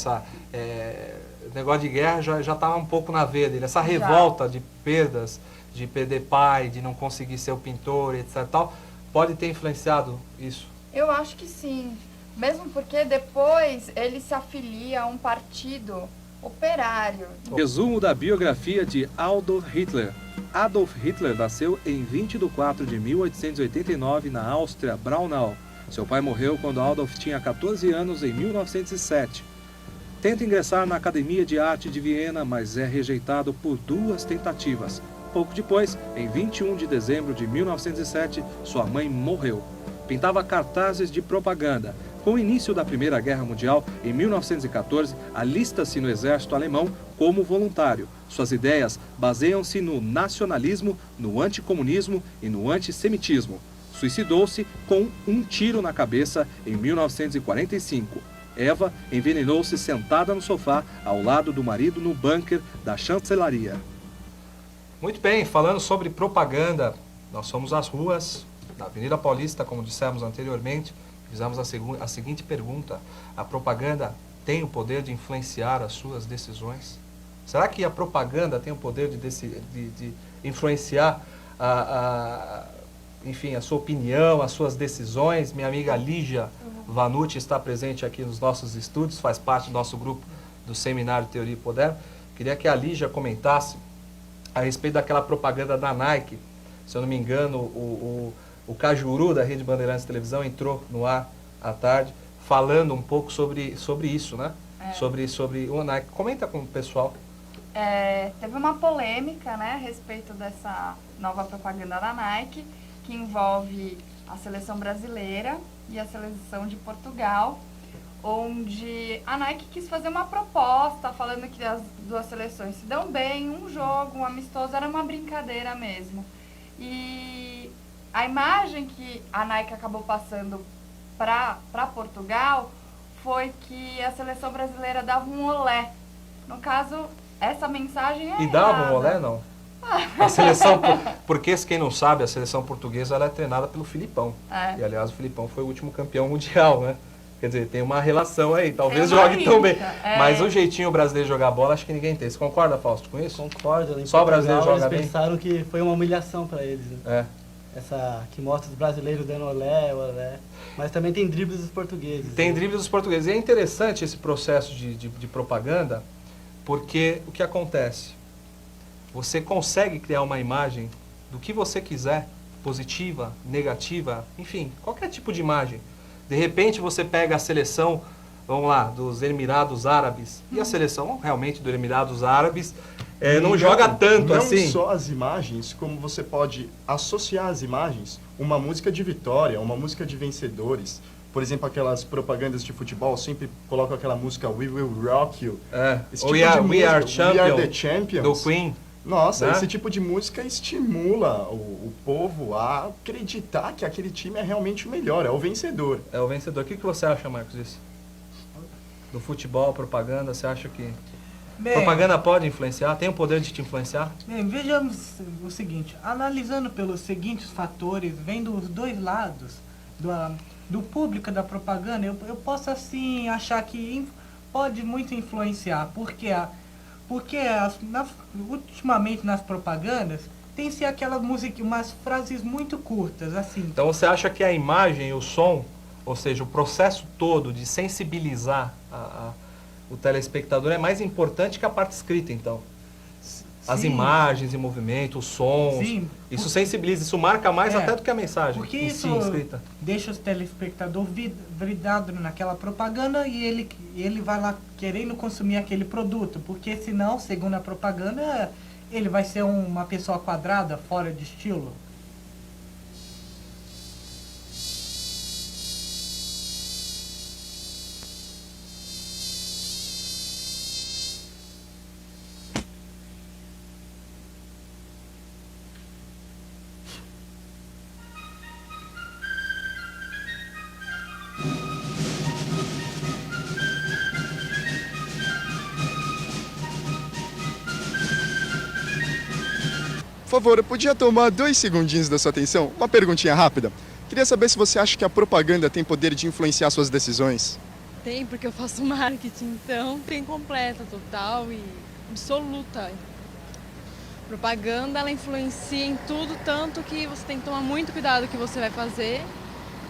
[SPEAKER 2] negócio de guerra já estava um pouco na veia dele. Essa revolta de perdas, de perder pai, de não conseguir ser o pintor, etc. Tal, pode ter influenciado isso?
[SPEAKER 21] Eu acho que sim. Mesmo porque depois ele se afilia a um partido operário.
[SPEAKER 1] Resumo da biografia de Adolf Hitler. Adolf Hitler nasceu em 20 de 4 de 1889 na Áustria, Braunau. Seu pai morreu quando Adolf tinha 14 anos em 1907. Tenta ingressar na Academia de Arte de Viena, mas é rejeitado por 2 tentativas. Pouco depois, em 21 de dezembro de 1907, sua mãe morreu. Pintava cartazes de propaganda. Com o início da Primeira Guerra Mundial, em 1914, alista-se no exército alemão como voluntário. Suas ideias baseiam-se no nacionalismo, no anticomunismo e no antissemitismo. Suicidou-se com um tiro na cabeça em 1945. Eva envenenou-se sentada no sofá ao lado do marido no bunker da chancelaria.
[SPEAKER 2] Muito bem, falando sobre propaganda, nós fomos às ruas da Avenida Paulista, como dissemos anteriormente, fizemos a seguinte pergunta: a propaganda tem o poder de influenciar as suas decisões? Será que a propaganda tem o poder de influenciar enfim, a sua opinião, as suas decisões? Minha amiga Lígia Vanucci está presente aqui nos nossos estúdios, faz parte do nosso grupo do Seminário Teoria e Poder. Queria que a Lígia comentasse a respeito daquela propaganda da Nike. Se eu não me engano, o Cajuru da Rede Bandeirantes Televisão entrou no ar à tarde, falando um pouco sobre isso, né? Sobre o Nike. Comenta com o pessoal.
[SPEAKER 21] Teve uma polêmica, né, a respeito dessa nova propaganda da Nike, que envolve a seleção brasileira e a seleção de Portugal, onde a Nike quis fazer uma proposta falando que as duas seleções se dão bem, um jogo, um amistoso, era uma brincadeira mesmo. E a imagem que a Nike acabou passando para Portugal foi que a seleção brasileira dava um olé. No caso, essa mensagem é
[SPEAKER 2] E dava
[SPEAKER 21] errada.
[SPEAKER 2] um olé, não? A seleção, porque quem não sabe, a seleção portuguesa ela é treinada pelo Filipão.
[SPEAKER 21] É.
[SPEAKER 2] E aliás, o Filipão foi o último campeão mundial, né? Quer dizer, tem uma relação aí. Talvez
[SPEAKER 21] Tem uma
[SPEAKER 2] jogue tão bem.
[SPEAKER 21] É.
[SPEAKER 2] Mas o jeitinho brasileiro de jogar bola, acho que ninguém tem. Você concorda, Fausto, com isso?
[SPEAKER 4] Concordo. Em
[SPEAKER 2] Só o brasileiro
[SPEAKER 4] Portugal,
[SPEAKER 2] joga bem?
[SPEAKER 4] Eles pensaram que foi uma humilhação para eles. Né?
[SPEAKER 2] É.
[SPEAKER 4] Essa que mostra os brasileiros dando olé. Mas também tem dribles dos portugueses.
[SPEAKER 2] Tem dribles dos portugueses. E é interessante esse processo de propaganda, porque o que acontece? Você consegue criar uma imagem do que você quiser, positiva, negativa, enfim, qualquer tipo de imagem. De repente você pega a seleção, vamos lá, dos Emirados Árabes, e a seleção realmente dos Emirados Árabes não joga tanto
[SPEAKER 5] não
[SPEAKER 2] assim.
[SPEAKER 5] Não só as imagens, como você pode associar às imagens uma música de vitória, uma música de vencedores. Por exemplo, aquelas propagandas de futebol sempre colocam aquela música We Will Rock You. Esse
[SPEAKER 2] We
[SPEAKER 5] tipo
[SPEAKER 2] are,
[SPEAKER 5] de
[SPEAKER 2] We Are
[SPEAKER 5] música, We Are the
[SPEAKER 2] Champion,
[SPEAKER 5] Champions.
[SPEAKER 2] do Queen.
[SPEAKER 5] Nossa,
[SPEAKER 2] né?
[SPEAKER 5] esse tipo de música estimula o povo a acreditar que aquele time é realmente o melhor, é o vencedor.
[SPEAKER 2] É o vencedor. O que você acha, Marcos, disso? Do futebol, propaganda, você acha que propaganda pode influenciar? Tem o poder de te influenciar?
[SPEAKER 3] Bem, vejamos o seguinte, analisando pelos seguintes fatores, vendo os dois lados do público da propaganda, eu posso assim achar que pode muito influenciar, porque ultimamente nas propagandas tem se aquelas umas frases muito curtas, assim.
[SPEAKER 2] Então você acha que a imagem e o som, ou seja, o processo todo de sensibilizar o telespectador é mais importante que a parte escrita, então? As
[SPEAKER 3] Sim.
[SPEAKER 2] imagens em movimento, os sons,
[SPEAKER 3] Sim.
[SPEAKER 2] isso sensibiliza, isso marca mais até do que a mensagem
[SPEAKER 3] Porque
[SPEAKER 2] em
[SPEAKER 3] isso
[SPEAKER 2] si, escrita.
[SPEAKER 3] deixa o telespectador vidrado naquela propaganda e ele vai lá querendo consumir aquele produto, porque senão, segundo a propaganda, ele vai ser uma pessoa quadrada, fora de estilo.
[SPEAKER 6] Por favor, eu podia tomar 2 segundinhos da sua atenção? Uma perguntinha rápida. Queria saber se você acha que a propaganda tem poder de influenciar suas decisões.
[SPEAKER 7] Tem, porque eu faço marketing, então tem completa, total e absoluta. Propaganda, ela influencia em tudo, tanto que você tem que tomar muito cuidado com o que você vai fazer,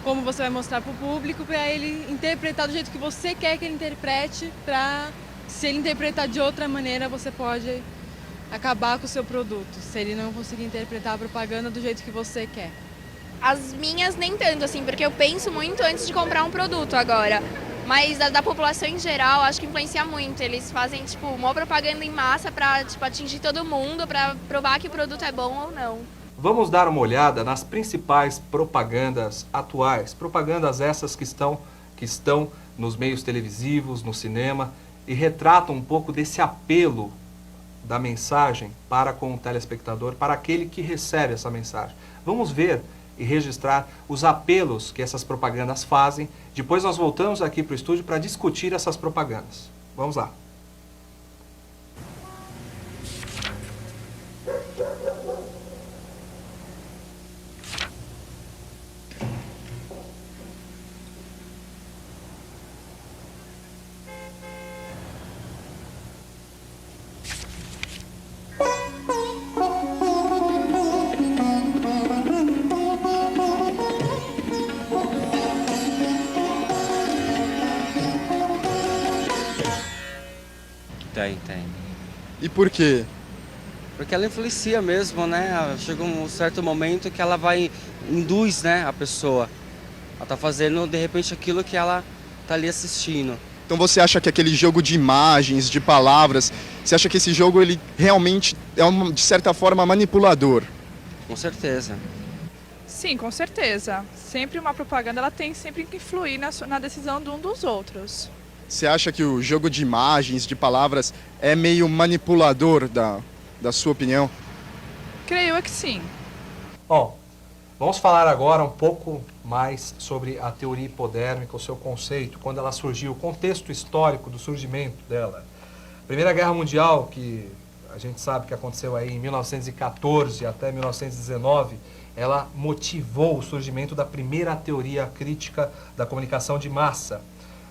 [SPEAKER 7] como você vai mostrar para o público, para ele interpretar do jeito que você quer que ele interprete, para se ele interpretar de outra maneira, você pode acabar com o seu produto, se ele não conseguir interpretar a propaganda do jeito que você quer.
[SPEAKER 22] As minhas nem tanto, assim, porque eu penso muito antes de comprar um produto agora. Mas da população em geral, acho que influencia muito. Eles fazem, tipo, uma propaganda em massa pra, tipo, atingir todo mundo, pra provar que o produto é bom ou não.
[SPEAKER 2] Vamos dar uma olhada nas principais propagandas atuais. Propagandas essas que estão nos meios televisivos, no cinema, e retratam um pouco desse apelo da mensagem para com o telespectador, para aquele que recebe essa mensagem. Vamos ver e registrar os apelos que essas propagandas fazem. Depois nós voltamos aqui para o estúdio para discutir essas propagandas. Vamos lá.
[SPEAKER 23] Tem.
[SPEAKER 6] E por quê?
[SPEAKER 23] Porque ela influencia mesmo, né? Chega um certo momento que ela induz, né, a pessoa. Ela tá fazendo, de repente, aquilo que ela tá ali assistindo.
[SPEAKER 6] Então você acha que aquele jogo de imagens, de palavras, você acha que esse jogo ele realmente é, de certa forma, manipulador?
[SPEAKER 23] Com certeza.
[SPEAKER 8] Sim, com certeza. Sempre uma propaganda ela tem sempre que influir na decisão de um dos outros.
[SPEAKER 6] Você acha que o jogo de imagens, de palavras, é meio manipulador da sua opinião?
[SPEAKER 8] Creio que sim.
[SPEAKER 2] Bom, vamos falar agora um pouco mais sobre a teoria hipodérmica, o seu conceito, quando ela surgiu, o contexto histórico do surgimento dela. Primeira Guerra Mundial, que a gente sabe que aconteceu aí em 1914 até 1919, ela motivou o surgimento da primeira teoria crítica da comunicação de massa.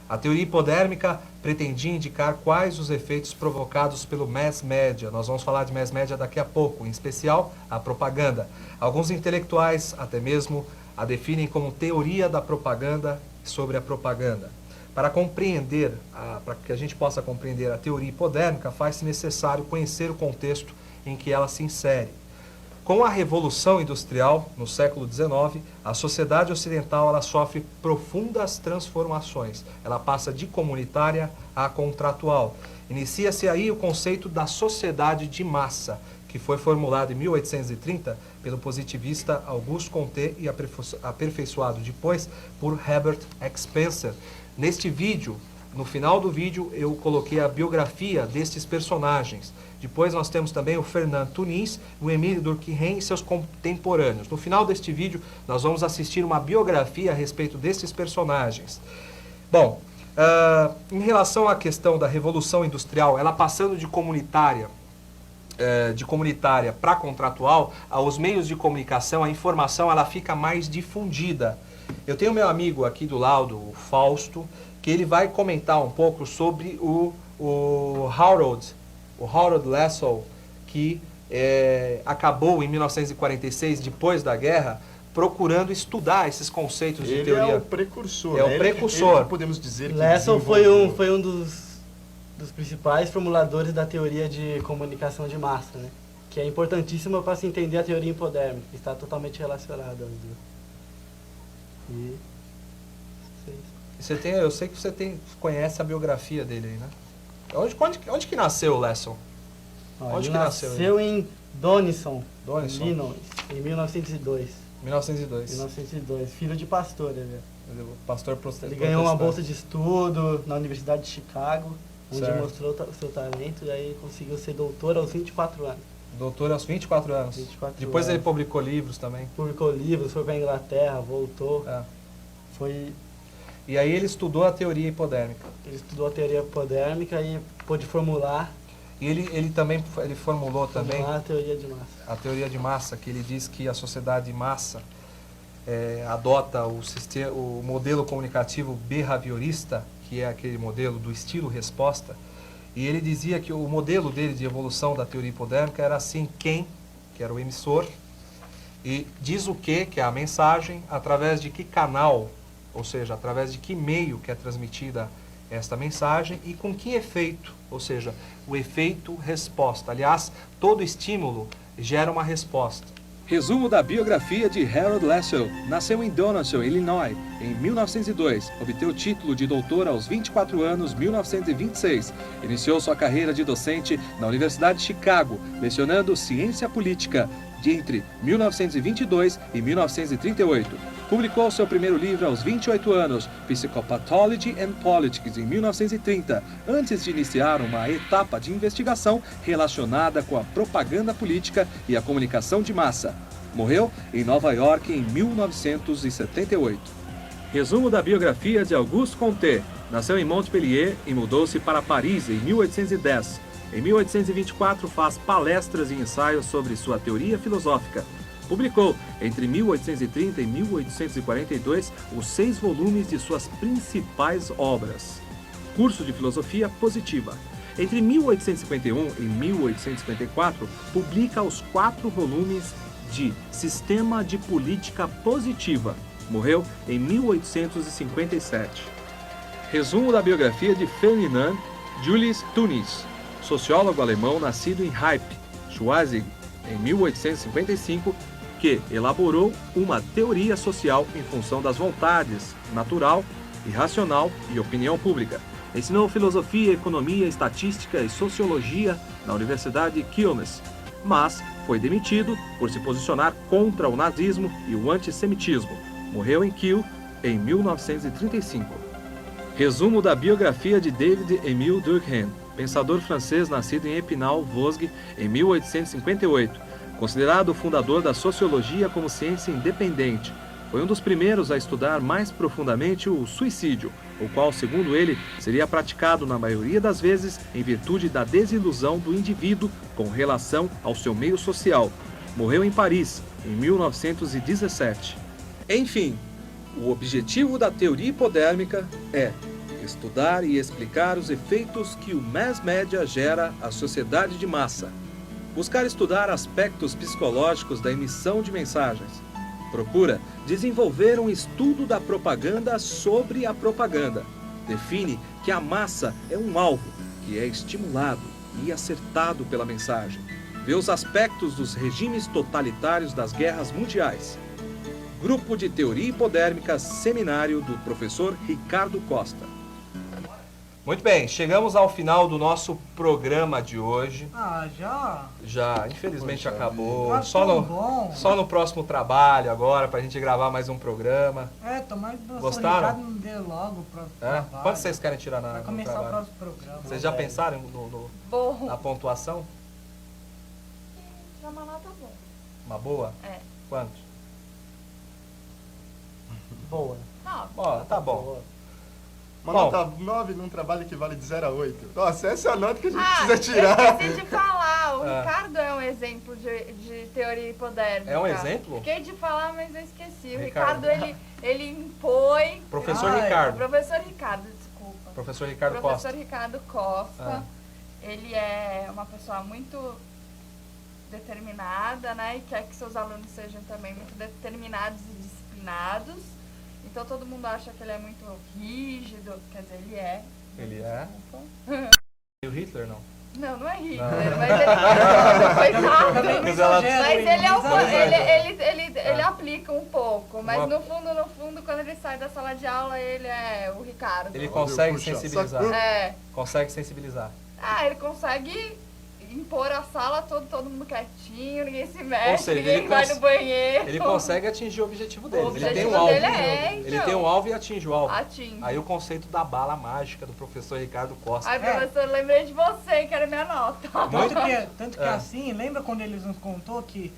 [SPEAKER 2] A teoria hipodérmica pretendia indicar quais os efeitos provocados pelo mass media. Nós vamos falar de mass media daqui a pouco, em especial a propaganda. Alguns intelectuais até mesmo a definem como teoria da propaganda sobre a propaganda. Para compreender, para que a gente possa compreender a teoria hipodérmica, faz-se necessário conhecer o contexto em que ela se insere. Com a Revolução Industrial, no século XIX, a sociedade ocidental ela sofre profundas transformações. Ela passa de comunitária a contratual. Inicia-se aí o conceito da sociedade de massa, que foi formulado em 1830 pelo positivista Auguste Comte e aperfeiçoado depois por Herbert Spencer. Neste vídeo, no final do vídeo, eu coloquei a biografia destes personagens. Depois nós temos também o Fernand Tunis, o Émile Durkheim e seus contemporâneos. No final deste vídeo, nós vamos assistir uma biografia a respeito desses personagens. Bom, em relação à questão da Revolução Industrial, ela passando de comunitária para contratual, aos meios de comunicação, a informação ela fica mais difundida. Eu tenho meu amigo aqui do lado, o Fausto, que ele vai comentar um pouco sobre o Harold Lassell, que acabou em 1946, depois da guerra, procurando estudar esses conceitos de teoria.
[SPEAKER 5] Ele é o precursor.
[SPEAKER 2] É o precursor.
[SPEAKER 5] Ele podemos dizer que
[SPEAKER 4] Lassell foi um dos principais formuladores da teoria de comunicação de massa, né? Que é importantíssima para se entender a teoria hipodérmica, que está totalmente relacionada.
[SPEAKER 2] Eu sei que você conhece a biografia dele aí, né? Onde que nasceu o Lassell?
[SPEAKER 4] Onde que nasceu em Donison, Illinois, em 1902. 1902, filho de pastor, ele.
[SPEAKER 2] Pastor protestante.
[SPEAKER 4] Ele ganhou uma bolsa de estudo na Universidade de Chicago, onde mostrou o seu talento e aí conseguiu ser doutor aos 24 anos.
[SPEAKER 2] Doutor aos 24 anos. Depois ele publicou livros também.
[SPEAKER 4] Publicou livros, foi para a Inglaterra, voltou.
[SPEAKER 2] E aí ele estudou a teoria hipodérmica.
[SPEAKER 4] Ele estudou a teoria hipodérmica e pôde formular.
[SPEAKER 2] E ele também formulou também
[SPEAKER 4] a teoria de massa.
[SPEAKER 2] A teoria de massa, que ele diz que a sociedade de massa adota o modelo comunicativo behaviorista, que é aquele modelo do estilo-resposta. E ele dizia que o modelo dele de evolução da teoria hipodérmica era assim: quem, que era o emissor, e diz o que é a mensagem, através de que canal, ou seja, através de que meio que é transmitida esta mensagem e com que efeito, ou seja, o efeito resposta. Aliás, todo estímulo gera uma resposta.
[SPEAKER 1] Resumo da biografia de Harold Lassell. Nasceu em Donaldson, Illinois, em 1902. Obteve o título de doutor aos 24 anos, 1926. Iniciou sua carreira de docente na Universidade de Chicago, lecionando ciência política entre 1922 e 1938. Publicou seu primeiro livro aos 28 anos, Psychopathology and Politics, em 1930, antes de iniciar uma etapa de investigação relacionada com a propaganda política e a comunicação de massa. Morreu em Nova York em 1978. Resumo da biografia de Auguste Comte. Nasceu em Montpellier e mudou-se para Paris em 1810. Em 1824 faz palestras e ensaios sobre sua teoria filosófica. Publicou, entre 1830 e 1842, os 6 volumes de suas principais obras. Curso de Filosofia Positiva. Entre 1851 e 1854, publica os 4 volumes de Sistema de Política Positiva. Morreu em 1857. Resumo da biografia de Ferdinand Julius Tunis, sociólogo alemão nascido em Hype, Schwazig, em 1855, que elaborou uma teoria social em função das vontades, natural, irracional e opinião pública. Ensinou filosofia, economia, estatística e sociologia na Universidade de Quilmes, mas foi demitido por se posicionar contra o nazismo e o antissemitismo. Morreu em Kiel em 1935. Resumo da biografia de David-Émile Durkheim, pensador francês nascido em Épinal-Vosges em 1858. Considerado o fundador da sociologia como ciência independente, foi um dos primeiros a estudar mais profundamente o suicídio, o qual, segundo ele, seria praticado na maioria das vezes em virtude da desilusão do indivíduo com relação ao seu meio social. Morreu em Paris, em 1917. Enfim, o objetivo da teoria hipodérmica é estudar e explicar os efeitos que o mass media gera à sociedade de massa. Buscar estudar aspectos psicológicos da emissão de mensagens. Procura desenvolver um estudo da propaganda sobre a propaganda. Define que a massa é um alvo que é estimulado e acertado pela mensagem. Vê os aspectos dos regimes totalitários das guerras mundiais. Grupo de Teoria Hipodérmica, seminário do professor Ricardo Costa.
[SPEAKER 2] Muito bem, chegamos ao final do nosso programa de hoje.
[SPEAKER 3] Ah, já?
[SPEAKER 2] Já, infelizmente acabou.
[SPEAKER 3] Tá
[SPEAKER 2] Só no próximo trabalho agora, pra gente gravar mais um programa.
[SPEAKER 3] Tomara que o
[SPEAKER 2] Gostaram?
[SPEAKER 3] Ricardo não dê logo o próximo trabalho.
[SPEAKER 2] Quanto vocês querem tirar
[SPEAKER 3] Vai
[SPEAKER 2] no
[SPEAKER 3] começar
[SPEAKER 2] trabalho?
[SPEAKER 3] o próximo programa.
[SPEAKER 2] Vocês já pensaram na pontuação?
[SPEAKER 21] Uma nota boa.
[SPEAKER 2] Uma boa?
[SPEAKER 21] É.
[SPEAKER 2] Quanto?
[SPEAKER 4] Boa.
[SPEAKER 2] Ó, tá bom.
[SPEAKER 5] Uma
[SPEAKER 2] Bom.
[SPEAKER 5] nota 9 num trabalho que vale de 0 a 8. Nossa, essa é a nota que a gente precisa tirar.
[SPEAKER 21] Eu esqueci de falar, o
[SPEAKER 2] Ah.
[SPEAKER 21] Ricardo é um exemplo de teoria hipodérmica.
[SPEAKER 2] É um exemplo?
[SPEAKER 21] Fiquei de falar, mas eu esqueci. O
[SPEAKER 2] Ricardo.
[SPEAKER 21] Ricardo, ele impõe...
[SPEAKER 2] Professor Ricardo.
[SPEAKER 21] Professor Ricardo, desculpa.
[SPEAKER 2] Professor Ricardo
[SPEAKER 21] Professor
[SPEAKER 2] Costa.
[SPEAKER 21] Ricardo Costa.
[SPEAKER 2] Ah.
[SPEAKER 21] Ele é uma pessoa muito determinada, né? E quer que seus alunos sejam também muito determinados e disciplinados. Então todo mundo acha que ele é muito rígido, quer dizer, ele é.
[SPEAKER 2] Ele é? E o Hitler não?
[SPEAKER 21] Não, não é Hitler,
[SPEAKER 2] Não.
[SPEAKER 21] mas ele coitado.
[SPEAKER 2] Mas ela-
[SPEAKER 21] Mas ele é um
[SPEAKER 2] Mas
[SPEAKER 21] ele aplica um pouco, mas
[SPEAKER 2] Uma-
[SPEAKER 21] no fundo, quando ele sai da sala de aula, ele é o Ricardo.
[SPEAKER 2] Ele consegue sensibilizar.
[SPEAKER 21] É.
[SPEAKER 2] Consegue sensibilizar.
[SPEAKER 21] Ele consegue impor a sala todo mundo quietinho, ninguém se mexe,
[SPEAKER 2] Ou seja,
[SPEAKER 21] ninguém vai no banheiro.
[SPEAKER 2] Ele consegue atingir o objetivo dele.
[SPEAKER 21] O
[SPEAKER 2] Ele tem
[SPEAKER 21] objetivo
[SPEAKER 2] um alvo.
[SPEAKER 21] dele é,
[SPEAKER 2] Ele
[SPEAKER 21] então.
[SPEAKER 2] tem um alvo e atinge o alvo.
[SPEAKER 21] Atinge.
[SPEAKER 2] Aí o conceito da bala mágica do professor Ricardo Costa.
[SPEAKER 21] Ai, professor, lembrei de você, que era minha nota.
[SPEAKER 3] Tanto que assim, lembra quando eles nos contou que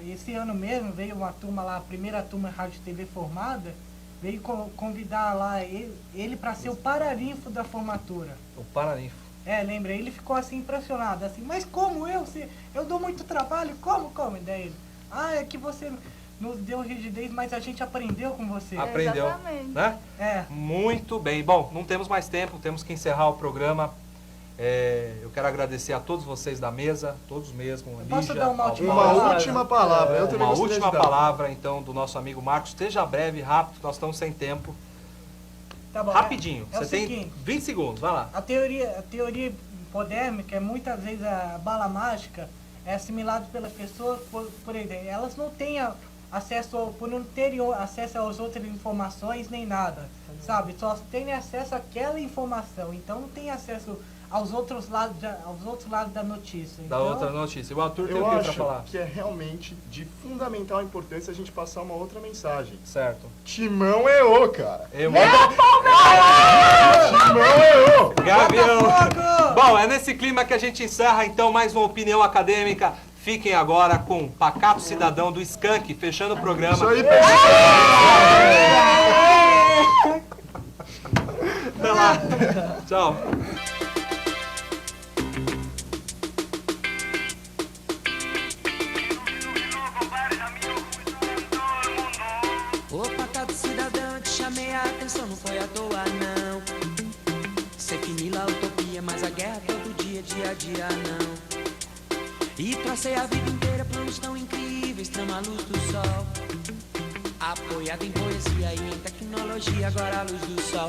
[SPEAKER 3] esse ano mesmo veio uma turma lá, a primeira turma Rádio e TV formada, veio convidar lá ele para ser o paraninfo da formatura.
[SPEAKER 2] O paraninfo.
[SPEAKER 3] Lembra? Ele ficou assim impressionado, assim, mas como eu dou muito trabalho, como? E daí ele, é que você nos deu rigidez, mas a gente aprendeu com você.
[SPEAKER 2] Aprendeu, né? Muito bem. Bom, não temos mais tempo, temos que encerrar o programa. Eu quero agradecer a todos vocês da mesa, todos mesmo.
[SPEAKER 3] Posso dar uma última
[SPEAKER 5] palavra? Eu também
[SPEAKER 2] Uma
[SPEAKER 5] gostaria
[SPEAKER 2] última
[SPEAKER 5] de dar.
[SPEAKER 2] palavra, então, do nosso amigo Marcos. Esteja breve, rápido, nós estamos sem tempo.
[SPEAKER 3] Tá bom,
[SPEAKER 2] Rapidinho,
[SPEAKER 3] é o
[SPEAKER 2] você tem
[SPEAKER 3] seguinte,
[SPEAKER 2] 20 segundos, vai lá.
[SPEAKER 3] A teoria hipodérmica, muitas vezes a bala mágica é assimilada pelas pessoas, por exemplo, elas não têm acesso, por não terem acesso às outras informações nem nada, sabe? Só têm acesso àquela informação, então não tem acesso aos outros lados da notícia.
[SPEAKER 2] Da outra notícia. O Arthur tem
[SPEAKER 5] Eu
[SPEAKER 2] o que pra
[SPEAKER 5] acho
[SPEAKER 2] falar?
[SPEAKER 5] que é realmente de fundamental importância a gente passar uma outra mensagem.
[SPEAKER 2] Certo.
[SPEAKER 5] Timão é o, cara.
[SPEAKER 2] Timão
[SPEAKER 5] é o!
[SPEAKER 2] Gavião! Bom, é nesse clima que a gente encerra, então, mais uma opinião acadêmica. Fiquem agora com Pacato Cidadão do Skank, fechando o programa.
[SPEAKER 5] Isso aí,
[SPEAKER 2] Até lá. Tchau.
[SPEAKER 9] Ô Pacato Cidadão, eu te chamei a atenção, não foi à toa não. Sei que Nila utopia, mas a guerra todo dia, dia a dia não. E tracei a vida inteira planos tão incríveis, trama a luz do sol. Apoiado em poesia e em tecnologia, agora a luz do sol.